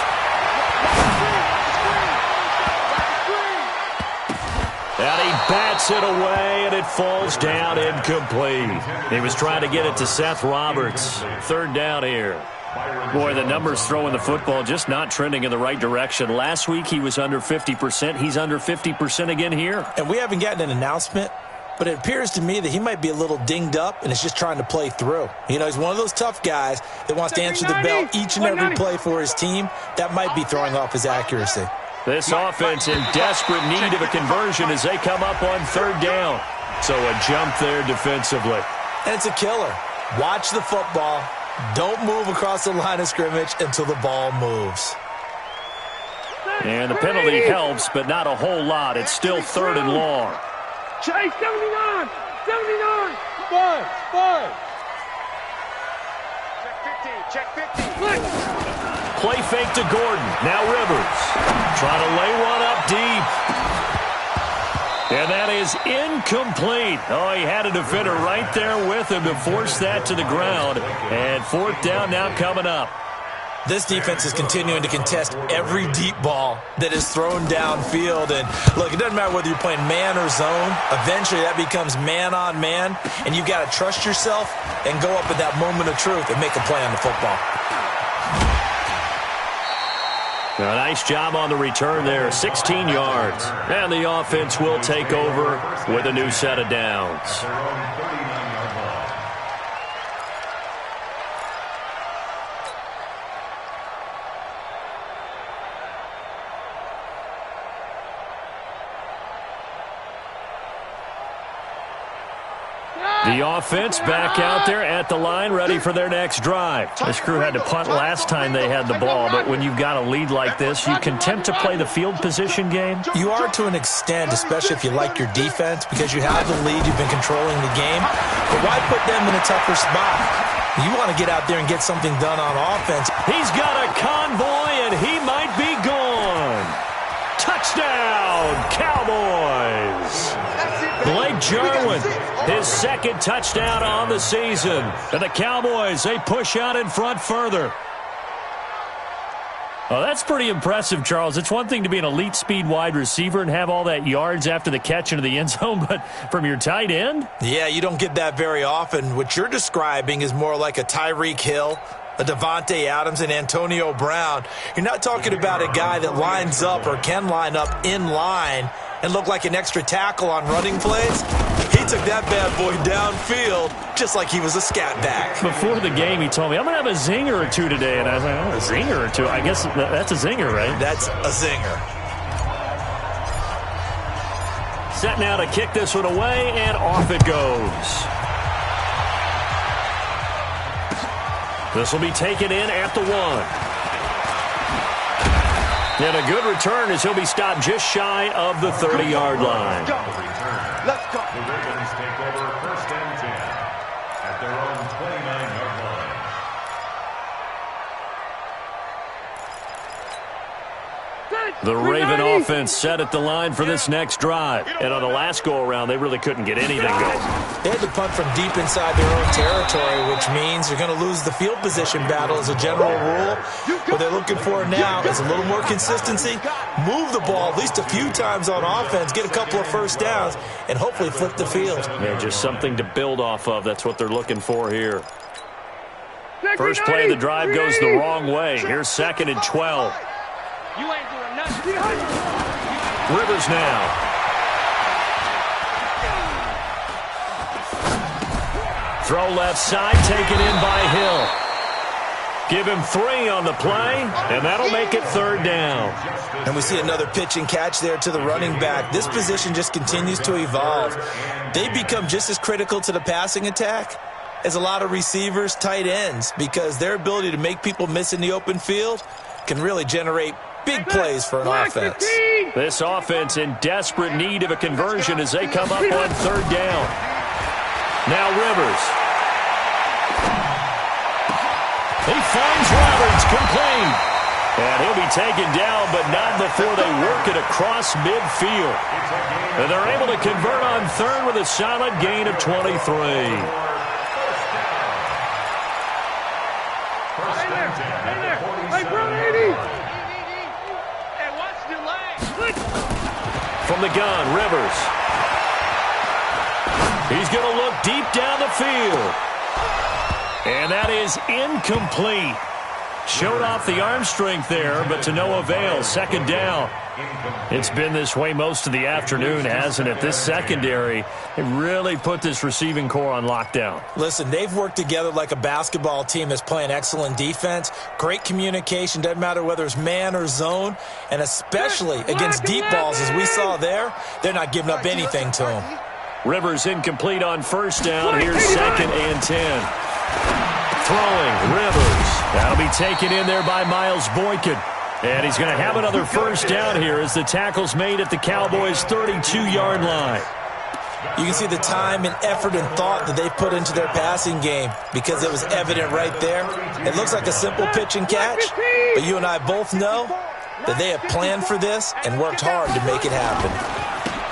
And he bats it away, and it falls down incomplete. He was trying to get it to Seth Roberts. 3rd down here. Boy, the numbers throwing the football just not trending in the right direction. Last week he was under 50%. He's under 50% again here. And we haven't gotten an announcement, but it appears to me that he might be a little dinged up and is just trying to play through. You know, he's one of those tough guys that wants to answer the bell each and every play for his team. That might be throwing off his accuracy. This offense in desperate need of a conversion as they come up on 3rd down. So a jump there defensively. And it's a killer. Watch the football. Don't move across the line of scrimmage until the ball moves. And the penalty helps, but not a whole lot. It's still 3rd and long. Chase, 79! 79! 5! Check 50! Play fake to Gordon. Now Rivers. Trying to lay one up deep. And that is incomplete. Oh, he had a defender right there with him to force that to the ground. And 4th down now coming up. This defense is continuing to contest every deep ball that is thrown downfield. And, look, it doesn't matter whether you're playing man or zone. Eventually that becomes man on man. And you've got to trust yourself and go up at that moment of truth and make a play on the football. A nice job on the return there, 16 yards. And the offense will take over with a new set of downs. The offense back out there at the line, ready for their next drive. This crew had to punt last time they had the ball, but when you've got a lead like this, you content to play the field position game? You are to an extent, especially if you like your defense, because you have the lead, you've been controlling the game. But why put them in a tougher spot? You want to get out there and get something done on offense. He's got a convoy, and he might be gone. Touchdown, Cowboys! Blake Jarwin, his 2nd touchdown on the season. And the Cowboys, they push out in front further. Well, that's pretty impressive, Charles. It's one thing to be an elite speed wide receiver and have all that yards after the catch into the end zone, but from your tight end? Yeah, you don't get that very often. What you're describing is more like a Tyreek Hill, a Devontae Adams, and Antonio Brown. You're not talking about a guy that lines up or can line up in line and look like an extra tackle on running plays. He took that bad boy downfield just like he was a scat back. Before the game, he told me, I'm going to have a zinger or two today. And I was like, oh, a zinger or two? I guess that's a zinger, right? That's a zinger. Set now to kick this one away, and off it goes. This will be taken in at the 1. And a good return as he'll be stopped just shy of the 30-yard line. Let's go. The Ravens take over 1st and 10 at their own 29-yard line. The Raven offense set at the line for this next drive. And on the last go-around, they really couldn't get anything going. They had to punt from deep inside their own territory, which means you're going to lose the field position battle as a general rule. What they're looking for now is a little more consistency, move the ball at least a few times on offense, get a couple of 1st downs, and hopefully flip the field. Yeah, just something to build off of. That's what they're looking for here. First play of the drive goes the wrong way. Here's 2nd and 12. You ain't doing nothing. Rivers now. Throw left side, taken in by Hill. Give him 3 on the play, and that'll make it 3rd down. And we see another pitch and catch there to the running back. This position just continues to evolve. They become just as critical to the passing attack as a lot of receivers, tight ends, because their ability to make people miss in the open field can really generate big plays for an offense. This offense in desperate need of a conversion as they come up on 3rd down. Now Rivers. He finds Roberts, complete. And he'll be taken down, but not before they work it across midfield. And they're able to convert on 3rd with a solid gain of 23. Hey, bro, 80. Hey, watch the leg. From the gun, Rivers. He's going to look deep down the field. And that is incomplete. Showed off the arm strength there, but to no avail. 2nd down. It's been this way most of the afternoon, hasn't it? This secondary, it really put this receiving core on lockdown. Listen, they've worked together like a basketball team that's playing excellent defense. Great communication, doesn't matter whether it's man or zone. And especially against deep balls, as we saw there, they're not giving up anything to them. Rivers incomplete on 1st down. Here's 2nd and 10. Throwing, Rivers. That'll be taken in there by Miles Boykin. And he's going to have another 1st down here as the tackle's made at the Cowboys' 32-yard line. You can see the time and effort and thought that they put into their passing game because it was evident right there. It looks like a simple pitch and catch, but you and I both know that they have planned for this and worked hard to make it happen.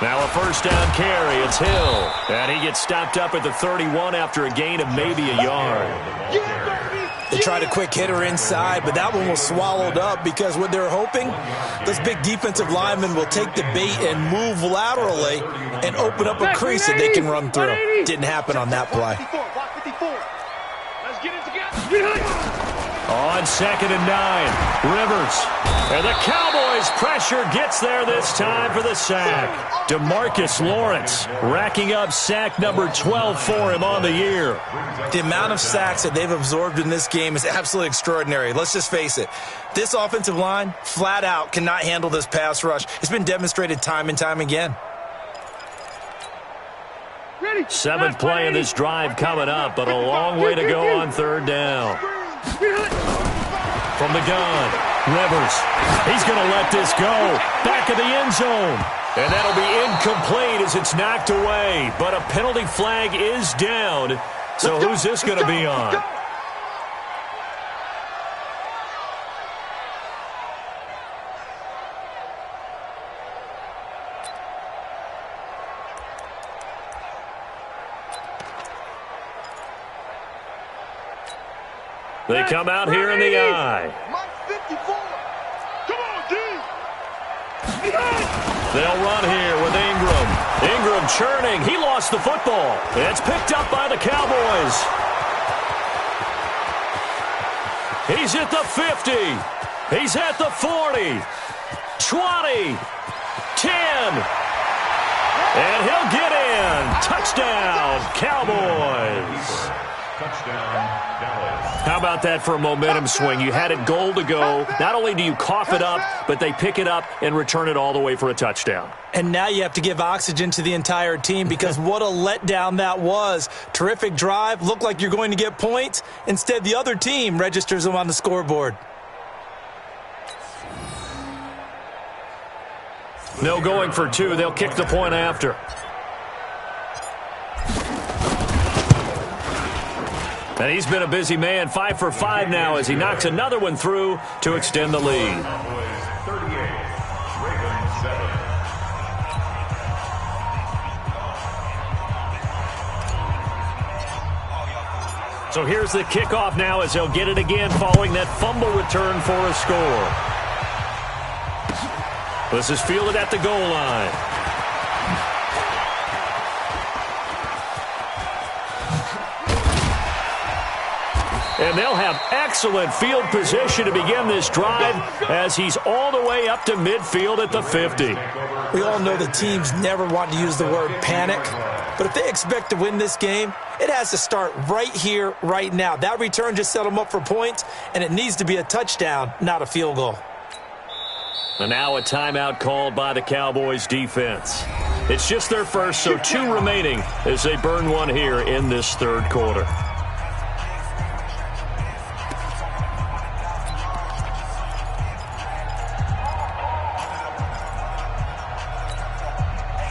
Now a 1st down carry. It's Hill. And he gets stopped up at the 31 after a gain of maybe a yard. They tried a quick hitter inside, but that one was swallowed up because what they're hoping, this big defensive lineman will take the bait and move laterally and open up a crease that they can run through. Didn't happen on that play. Let's get it together. On 2nd and 9, Rivers. And the Cowboys pressure gets there this time for the sack. DeMarcus Lawrence racking up sack number 12 for him on the year. The amount of sacks that they've absorbed in this game is absolutely extraordinary. Let's just face it. This offensive line, flat out, cannot handle this pass rush. It's been demonstrated time and time again. 7th play of this drive coming up, but a long way to go on 3rd down. From the gun, Rivers. He's going to let this go. Back of the end zone. And that'll be incomplete as it's knocked away. But a penalty flag is down. So who's this going to be on? They come out here in the eye. They'll run here with Ingram. Ingram churning. He lost the football. It's picked up by the Cowboys. He's at the 50. He's at the 40. 20. 10. And he'll get in. Touchdown, Cowboys. Touchdown, Dallas. How about that for a momentum swing? You had it goal to go. Not only do you cough it up, but they pick it up and return it all the way for a touchdown. And now you have to give oxygen to the entire team because what a letdown that was. Terrific drive. Looked like you're going to get points. Instead, the other team registers them on the scoreboard. No going for 2. They'll kick the point after. And he's been a busy man, 5 for 5 now as he knocks another one through to extend the lead. So here's the kickoff now as they'll get it again following that fumble return for a score. This is fielded at the goal line. And they'll have excellent field position to begin this drive as he's all the way up to midfield at the 50. We all know the teams never want to use the word panic, But if they expect to win this game, it has to start right here, right now. That return just set them up for points, and it needs to be a touchdown, not a field goal. And now a timeout called by the Cowboys defense. It's just their first, so 2 remaining as they burn one here in this third quarter.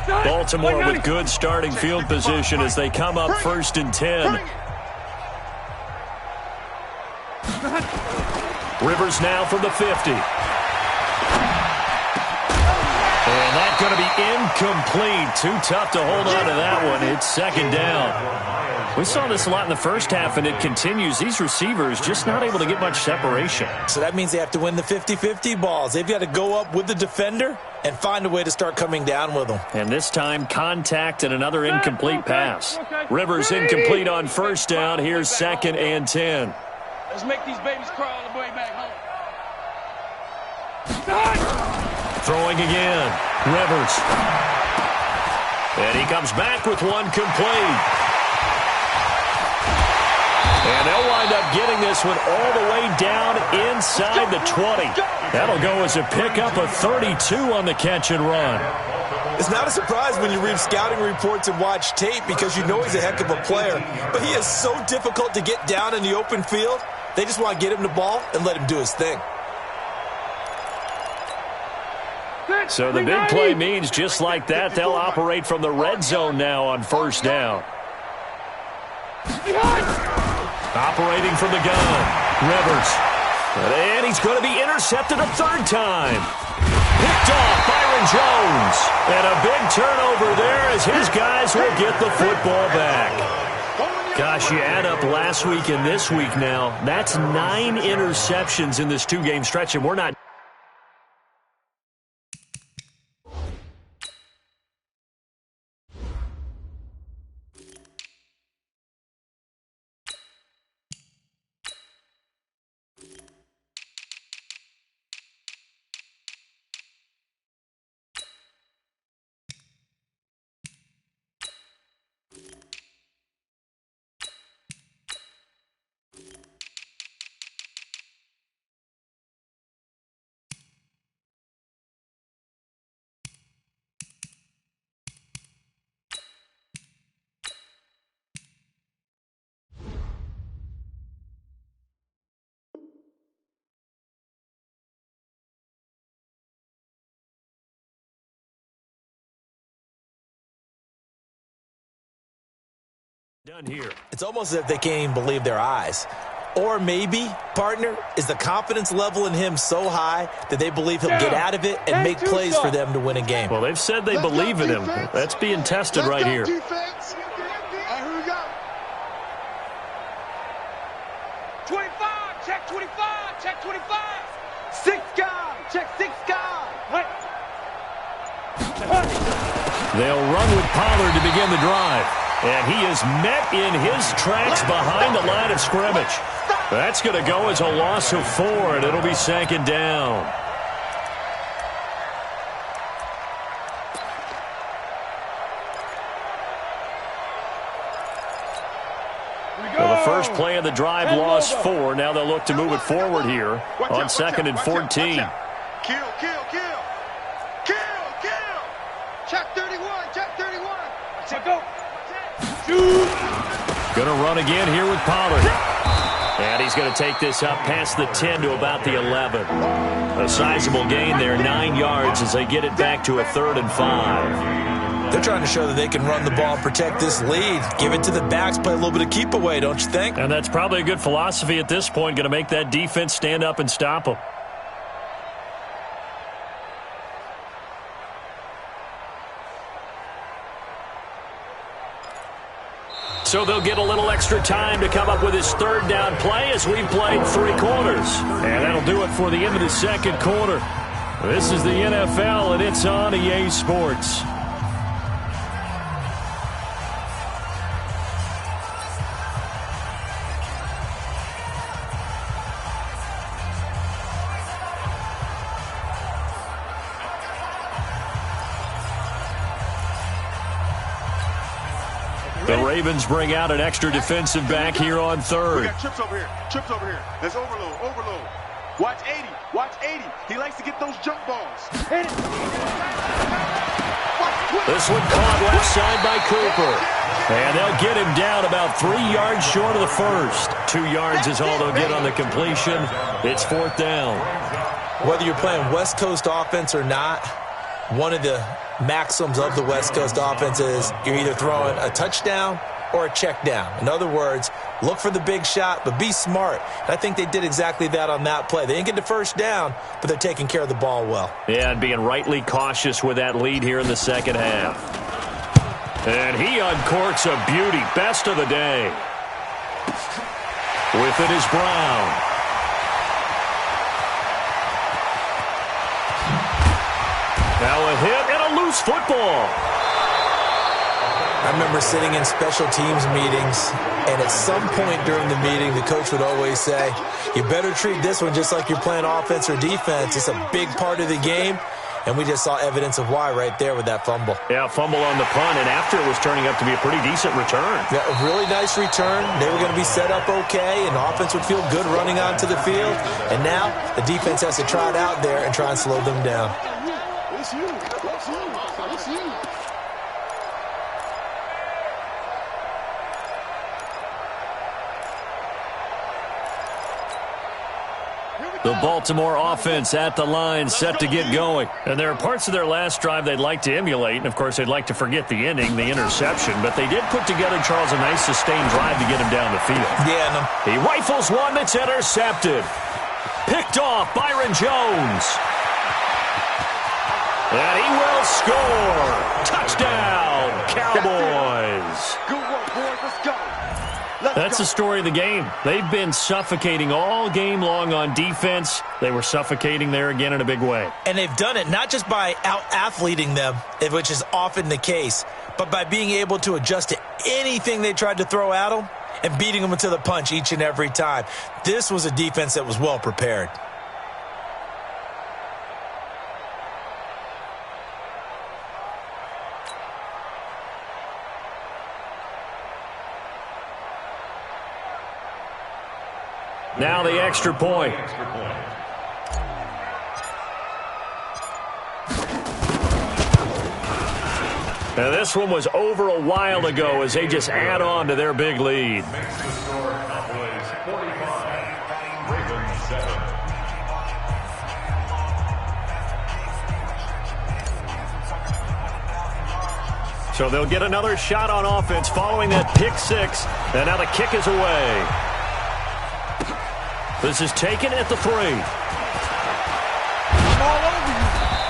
Baltimore with good starting field position as they come up 1st and 10. Rivers now from the 50. And that's going to be incomplete. Too tough to hold on to that one. It's 2nd down. We saw this a lot in the first half, and it continues. These receivers just not able to get much separation. So that means they have to win the 50-50 balls. They've got to go up with the defender and find a way to start coming down with them. And this time, contact and another incomplete pass. Rivers incomplete on 1st down. Here's 2nd and 10. Let's make these babies cry all the way back home. Throwing again. Rivers. And he comes back with one complete. And they'll wind up getting this one all the way down inside the 20. That'll go as a pickup of 32 on the catch and run. It's not a surprise when you read scouting reports and watch tape because you know he's a heck of a player. But he is so difficult to get down in the open field. They just want to get him the ball and let him do his thing. So the big play means just like that, they'll operate from the red zone now on 1st down. Operating from the gun, Rivers. And he's going to be intercepted a 3rd time. Picked off Byron Jones. And a big turnover there as his guys will get the football back. Gosh, you add up last week and this week now, that's 9 interceptions in this 2-game stretch, and we're not. Done here. It's almost as if they can't even believe their eyes. Or maybe, partner, is the confidence level in him so high that they believe he'll get out of it and make plays for them to win a game. Well, they've said they believe in him. That's being tested right here. Defense. All right, here we go. 25, check 25, check 25. 6 guy, check 6 guy. They'll run with Pollard to begin the drive. And he is met in his tracks behind the line of scrimmage. That's going to go as a loss of 4, and it'll be 2nd down. Well, the first play of the drive lost 4. Now they'll look to move it forward here on 2nd and 14. Kill. Check 31, check 31. Check go. Going to run again here with Pollard. And he's going to take this up past the 10 to about the 11. A sizable gain there, 9 yards as they get it back to a 3rd and 5. They're trying to show that they can run the ball and protect this lead. Give it to the backs, play a little bit of keep away, don't you think? And that's probably a good philosophy at this point, going to make that defense stand up and stop them. So they'll get a little extra time to come up with his 3rd down play as we've played 3 quarters. And that'll do it for the end of the 2nd quarter. This is the NFL, and it's on EA Sports. The Ravens bring out an extra defensive back here on third. We got trips over here. Trips over here. There's overload. Overload. Watch 80. Watch 80. He likes to get those jump balls. Hit it. This one caught left side by Cooper. And they'll get him down about 3 yards short of the first. 2 yards is all they'll get on the completion. It's 4th down. Whether you're playing West Coast offense or not, one of the maxims of the West Coast offense is you're either throwing a touchdown or a check down. In other words, look for the big shot, but be smart. And I think they did exactly that on that play. They didn't get the first down, but they're taking care of the ball well. Yeah, and being rightly cautious with that lead here in the second half. And he uncorks a beauty. Best of the day. With it is Brown. Now a hit and a loose football. I remember sitting in special teams meetings, and at some point during the meeting, the coach would always say, you better treat this one just like you're playing offense or defense. It's a big part of the game, and we just saw evidence of why right there with that fumble. Yeah, fumble on the punt, and after it was turning up to be a pretty decent return. Yeah, a really nice return. They were going to be set up okay, and the offense would feel good running onto the field. And now the defense has to try it out there and try and slow them down. It's you. It's you. It's you. The Baltimore offense at the line, set to get going. And there are parts of their last drive they'd like to emulate. And, of course, they'd like to forget the ending, the interception. But they did put together, Charles, a nice sustained drive to get him down the field. Yeah, He rifles one that's intercepted. Picked off Byron Jones. And he will score. Touchdown, Cowboys. Good work, boys. Let's go. That's the story of the game. They've been suffocating all game long on defense. They were suffocating there again in a big way. And they've done it not just by out-athleting them, which is often the case, but by being able to adjust to anything they tried to throw at them and beating them to the punch each and every time. This was a defense that was well prepared. Now the extra point. Now this one was over a while ago as they just add on to their big lead. Makes the score Cowboys 45, Ravens 7. So they'll get another shot on offense following that pick six. And now the kick is away. This is taken at the 3.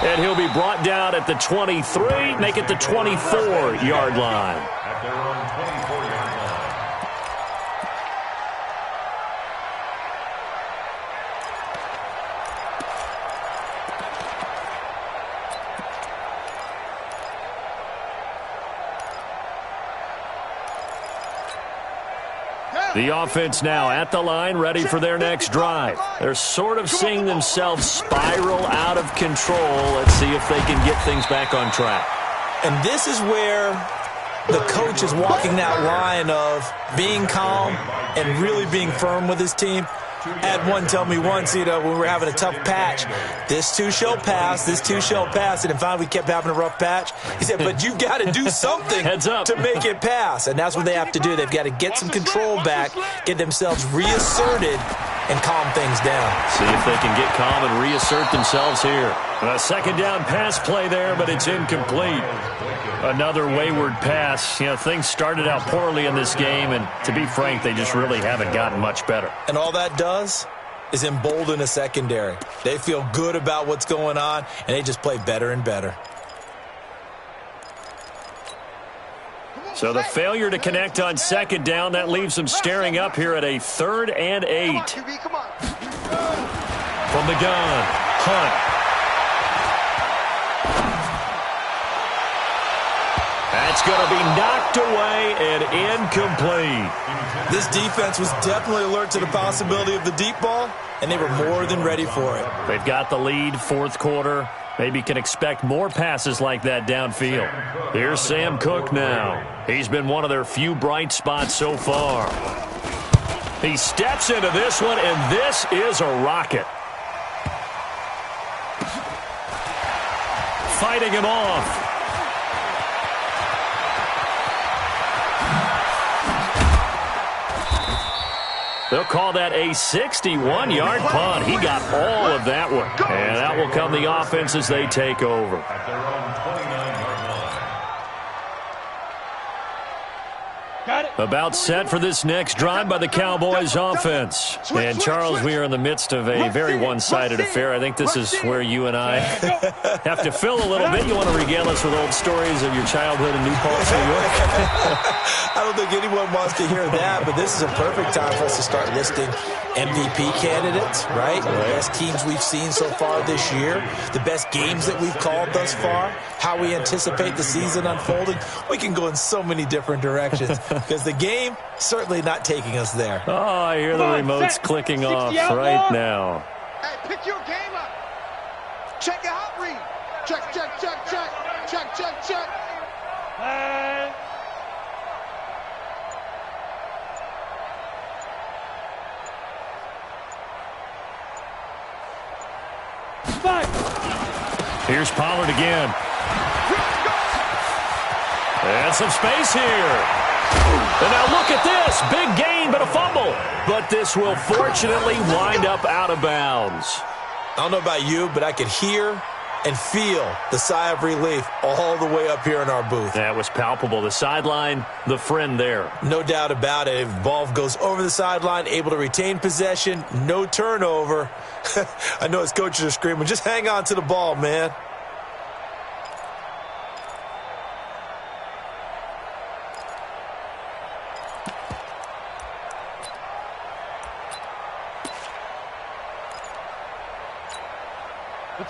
And he'll be brought down at the 23, make it the 24-yard line. At their own 24-yard line. The offense now at the line, ready for their next drive. They're sort of seeing themselves spiral out of control. Let's see if they can get things back on track. And this is where the coach is walking that line of being calm and really being firm with his team. I had one tell me once, when we were having a tough patch, this too shall pass, this too shall pass. And finally we kept having a rough patch. He said, but you've got to do something Heads up. to make it pass. And that's what they have to do. They've got to get some control back, get themselves reasserted, and calm things down. See if they can get calm and reassert themselves here. A second down pass play there, but it's incomplete. Another wayward pass. Things started out poorly in this game, and to be frank, they just really haven't gotten much better. And all that does is embolden a secondary. They feel good about what's going on, and they just play better and better. So the failure to connect on second down, that leaves them staring up here at a 3rd and 8. From the gun, Hunt. That's going to be knocked away and incomplete. This defense was definitely alert to the possibility of the deep ball, and they were more than ready for it. They've got the lead, 4th quarter. Maybe can expect more passes like that downfield. Here's Sam Cook now. He's been one of their few bright spots so far. He steps into this one, and this is a rocket. Fighting him off. They'll call that a 61-yard punt. He got all of that one. And that will come the offense as they take over. At their own 29-yard line. About set for this next drive by the Cowboys offense. And, Charles, we are in the midst of a very one-sided affair. I think this is where you and I have to fill a little bit. You want to regale us with old stories of your childhood in New Paltz, New York? I don't think anyone wants to hear that, but this is a perfect time for us to start listing MVP candidates, right? The best teams we've seen so far this year, the best games that we've called thus far, how we anticipate the season unfolding. We can go in so many different directions because the game certainly not taking us there. Oh, I hear the remotes clicking off right now. Hey, pick your game up. Check it out, read. Check, check, check, check. Check, check, check. Here's Pollard again. And some space here. And now look at this. Big gain, but a fumble. But this will fortunately wind up out of bounds. I don't know about you, but I could hear and feel the sigh of relief all the way up here in our booth. That was palpable. The sideline, the friend there. No doubt about it. If the ball goes over the sideline, able to retain possession, no turnover. I know his coaches are screaming, just hang on to the ball, man.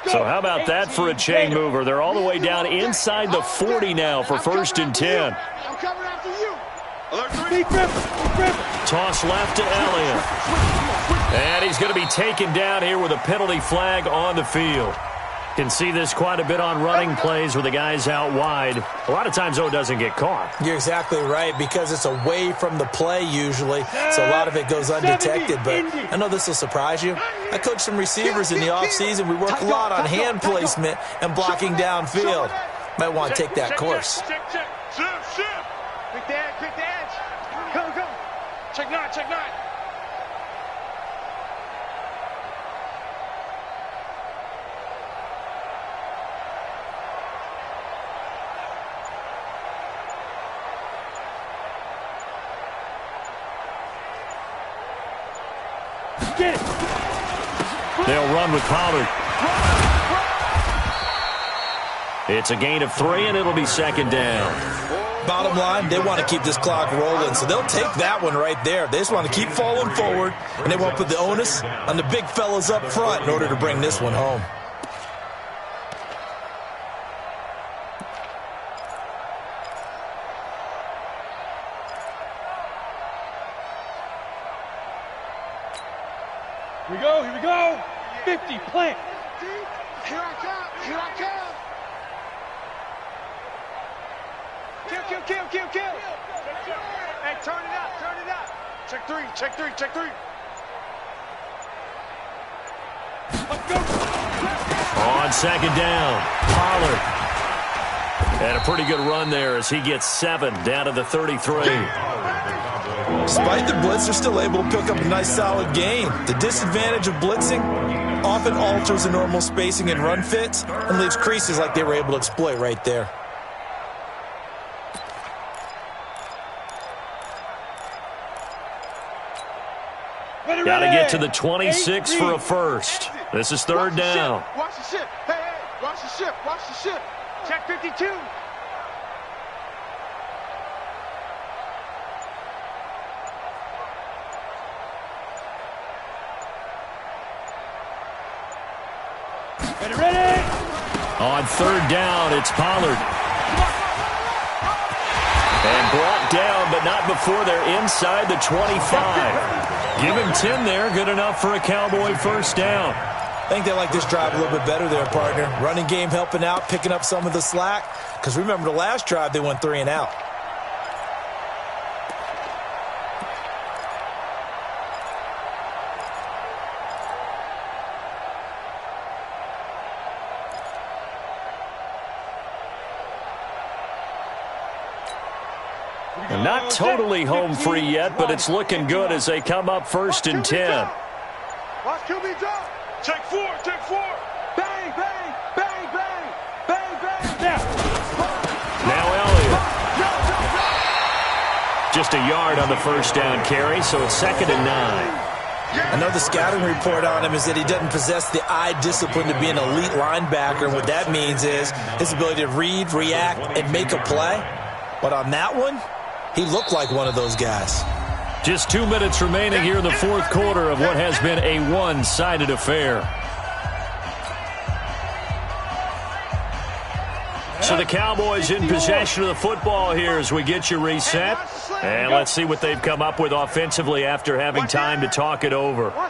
So how about that for a chain mover? They're all the way down inside the 40 now for 1st and 10. I'm coming after you. Toss left to Elliott. And he's going to be taken down here with a penalty flag on the field. Can see this quite a bit on running plays with the guys out wide. A lot of times, though, it doesn't get caught. You're exactly right, because it's away from the play usually, so a lot of it goes undetected. But I know this will surprise you. I coached some receivers in the offseason. We work a lot on hand placement and blocking downfield. Might want to take that course. Pick the edge. Go. Check 9, check 9. Get it. They'll run with Pollard. It's a gain of 3, and it'll be 2nd down. Bottom line, they want to keep this clock rolling, so they'll take that one right there. They just want to keep falling forward, and they want to put the onus on the big fellas up front in order to bring this one home. Here we go. 50, plant. Here I come. Kill. Hey, turn it up. Check 3. Let's go. On 2nd down, Pollard. And a pretty good run there as he gets 7 down to the 33. Despite the blitz, they're still able to pick up a nice solid gain. The disadvantage of blitzing often alters the normal spacing and run fits and leaves creases like they were able to exploit right there. Got to get to the 26 for a first. This is 3rd down. Watch the ship. Hey, watch the ship. Check 52. Ready. On 3rd down, it's Pollard. And brought down, but not before they're inside the 25. Give him 10 there, good enough for a Cowboy 1st down. I think they like this drive a little bit better there, partner. Running game helping out, picking up some of the slack. Because remember the last drive, they went 3 and out. Not totally home free yet, but it's looking good as they come up 1st and 10. Watch QB drop. Take 4, take 4. Bang, bang, bang, bang, bang, bang. Now Elliott. Just a yard on the 1st down carry, so it's 2nd and 9. Another scouting report on him is that he doesn't possess the eye discipline to be an elite linebacker. And what that means is his ability to read, react, and make a play. But on that one, he looked like one of those guys. Just 2 minutes remaining here in the 4th quarter of what has been a one-sided affair. So the Cowboys in possession of the football here as we get you reset. And let's see what they've come up with offensively after having time to talk it over. On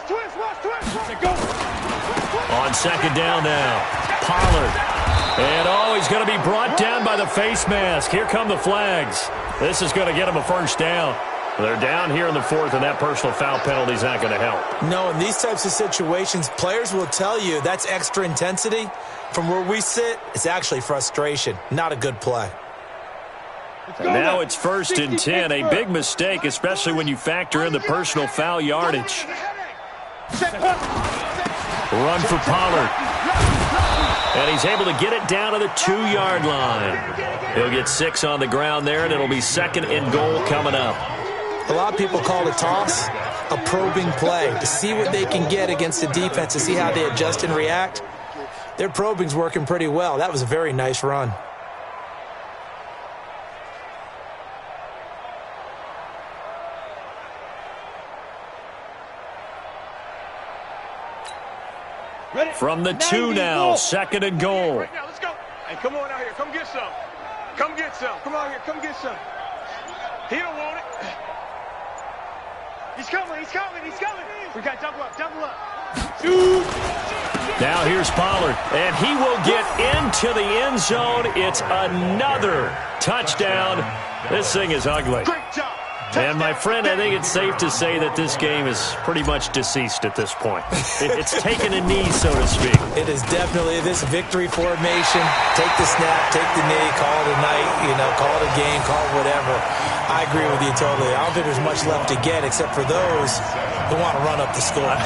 2nd down now, Pollard. And he's going to be brought down by the face mask. Here come the flags. This is going to get him a 1st down. They're down here in the 4th, and that personal foul penalty is not going to help. No, in these types of situations, players will tell you that's extra intensity. From where we sit, it's actually frustration. Not a good play. And now it's 1st and 10. A big mistake, especially when you factor in the personal foul yardage. Run for Pollard. And he's able to get it down to the 2-yard line. He'll get 6 on the ground there, and it'll be 2nd and goal coming up. A lot of people call the toss a probing play to see what they can get against the defense, to see how they adjust and react. Their probing's working pretty well. That was a very nice run. From the 2 now, 2nd and goal. Right now, let's go. Hey, come on out here. Come get some. Come get some. Come out here. Come get some. He don't want it. He's coming. He's coming. He's coming. We got double up. Double up. Shoot. Now here's Pollard, and he will get into the end zone. It's another touchdown. This thing is ugly. Great job. And, my friend, I think it's safe to say that this game is pretty much deceased at this point. It's taken a knee, so to speak. It is definitely this victory formation. Take the snap, take the knee, call it a night, call it a game, call it whatever. I agree with you totally. I don't think there's much left to get except for those who want to run up the score.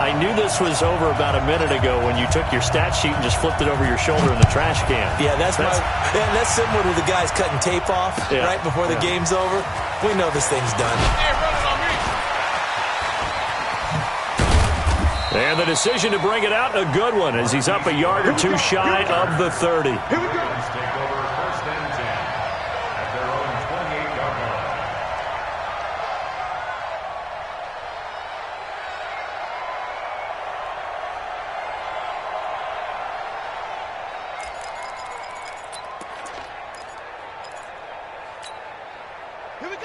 I knew this was over about a minute ago when you took your stat sheet and just flipped it over your shoulder in the trash can. Yeah, that's similar to the guys cutting tape off right before the game's over. We know this thing's done. And the decision to bring it out, a good one, as he's up a yard or 2 shy of the 30. Here we go. Take over 1st and 10 at their own 28-yard line.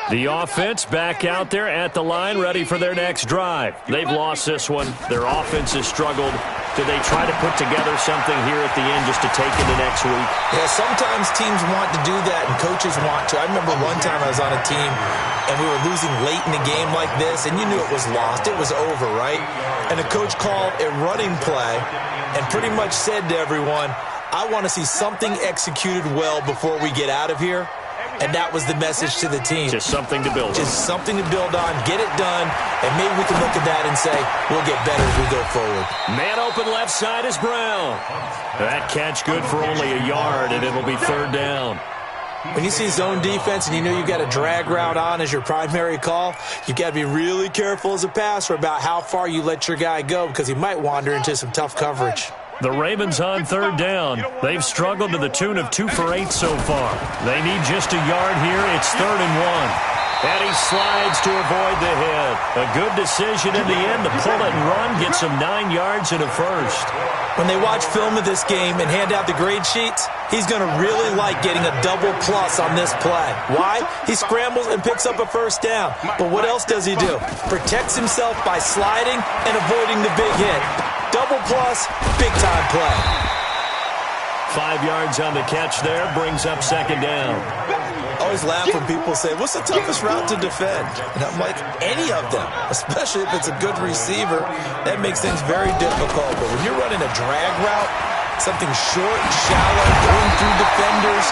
The offense back out there at the line, ready for their next drive. They've lost this one. Their offense has struggled. Do they try to put together something here at the end just to take into next week? Yeah, sometimes teams want to do that and coaches want to. I remember one time I was on a team and we were losing late in the game like this, and you knew it was lost. It was over, right? And the coach called a running play and pretty much said to everyone, I want to see something executed well before we get out of here. And that was the message to the team. Just something to build on. Just something to build on, get it done, and maybe we can look at that and say, we'll get better as we go forward. Man open left side is Brown. That catch good for only a yard, and it'll be 3rd down. When you see zone defense and you know you've got a drag route on as your primary call, you've got to be really careful as a passer about how far you let your guy go because he might wander into some tough coverage. The Ravens on 3rd down. They've struggled to the tune of 2 for 8 so far. They need just a yard here. It's 3rd and 1. And he slides to avoid the hit. A good decision in the end to pull it and run, get some 9 yards and a 1st. When they watch film of this game and hand out the grade sheets, he's going to really like getting a double plus on this play. Why? He scrambles and picks up a 1st down. But what else does he do? Protects himself by sliding and avoiding the big hit. double plus, big-time play. 5 yards on the catch there, brings up second down. I always laugh when people say, what's the toughest route to defend? And I'm like, any of them, especially if it's a good receiver. That makes things very difficult. But when you're running a drag route, something short and shallow, going through defenders,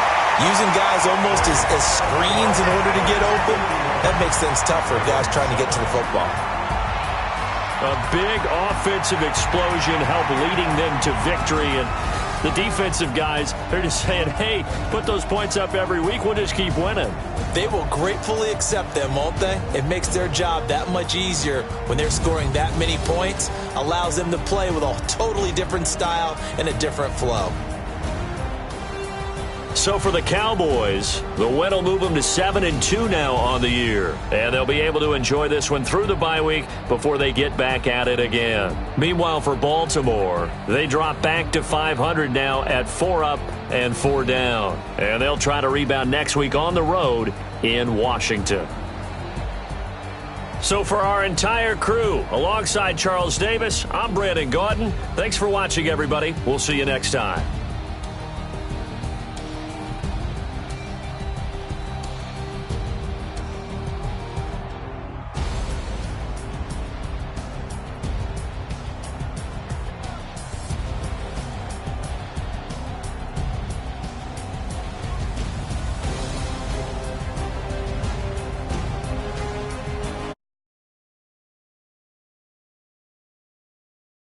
using guys almost as screens in order to get open, that makes things tough for guys trying to get to the football. A big offensive explosion helped leading them to victory, and the defensive guys, they're just saying, hey, put those points up every week, we'll just keep winning. They will gratefully accept them, won't they? It makes their job that much easier when they're scoring that many points, allows them to play with a totally different style and a different flow. So for the Cowboys, the win will move them to 7-2 now on the year. And they'll be able to enjoy this one through the bye week before they get back at it again. Meanwhile, for Baltimore, they drop back to 500 now at 4 up and 4 down. And they'll try to rebound next week on the road in Washington. So for our entire crew, alongside Charles Davis, I'm Brandon Gaudin. Thanks for watching, everybody. We'll see you next time.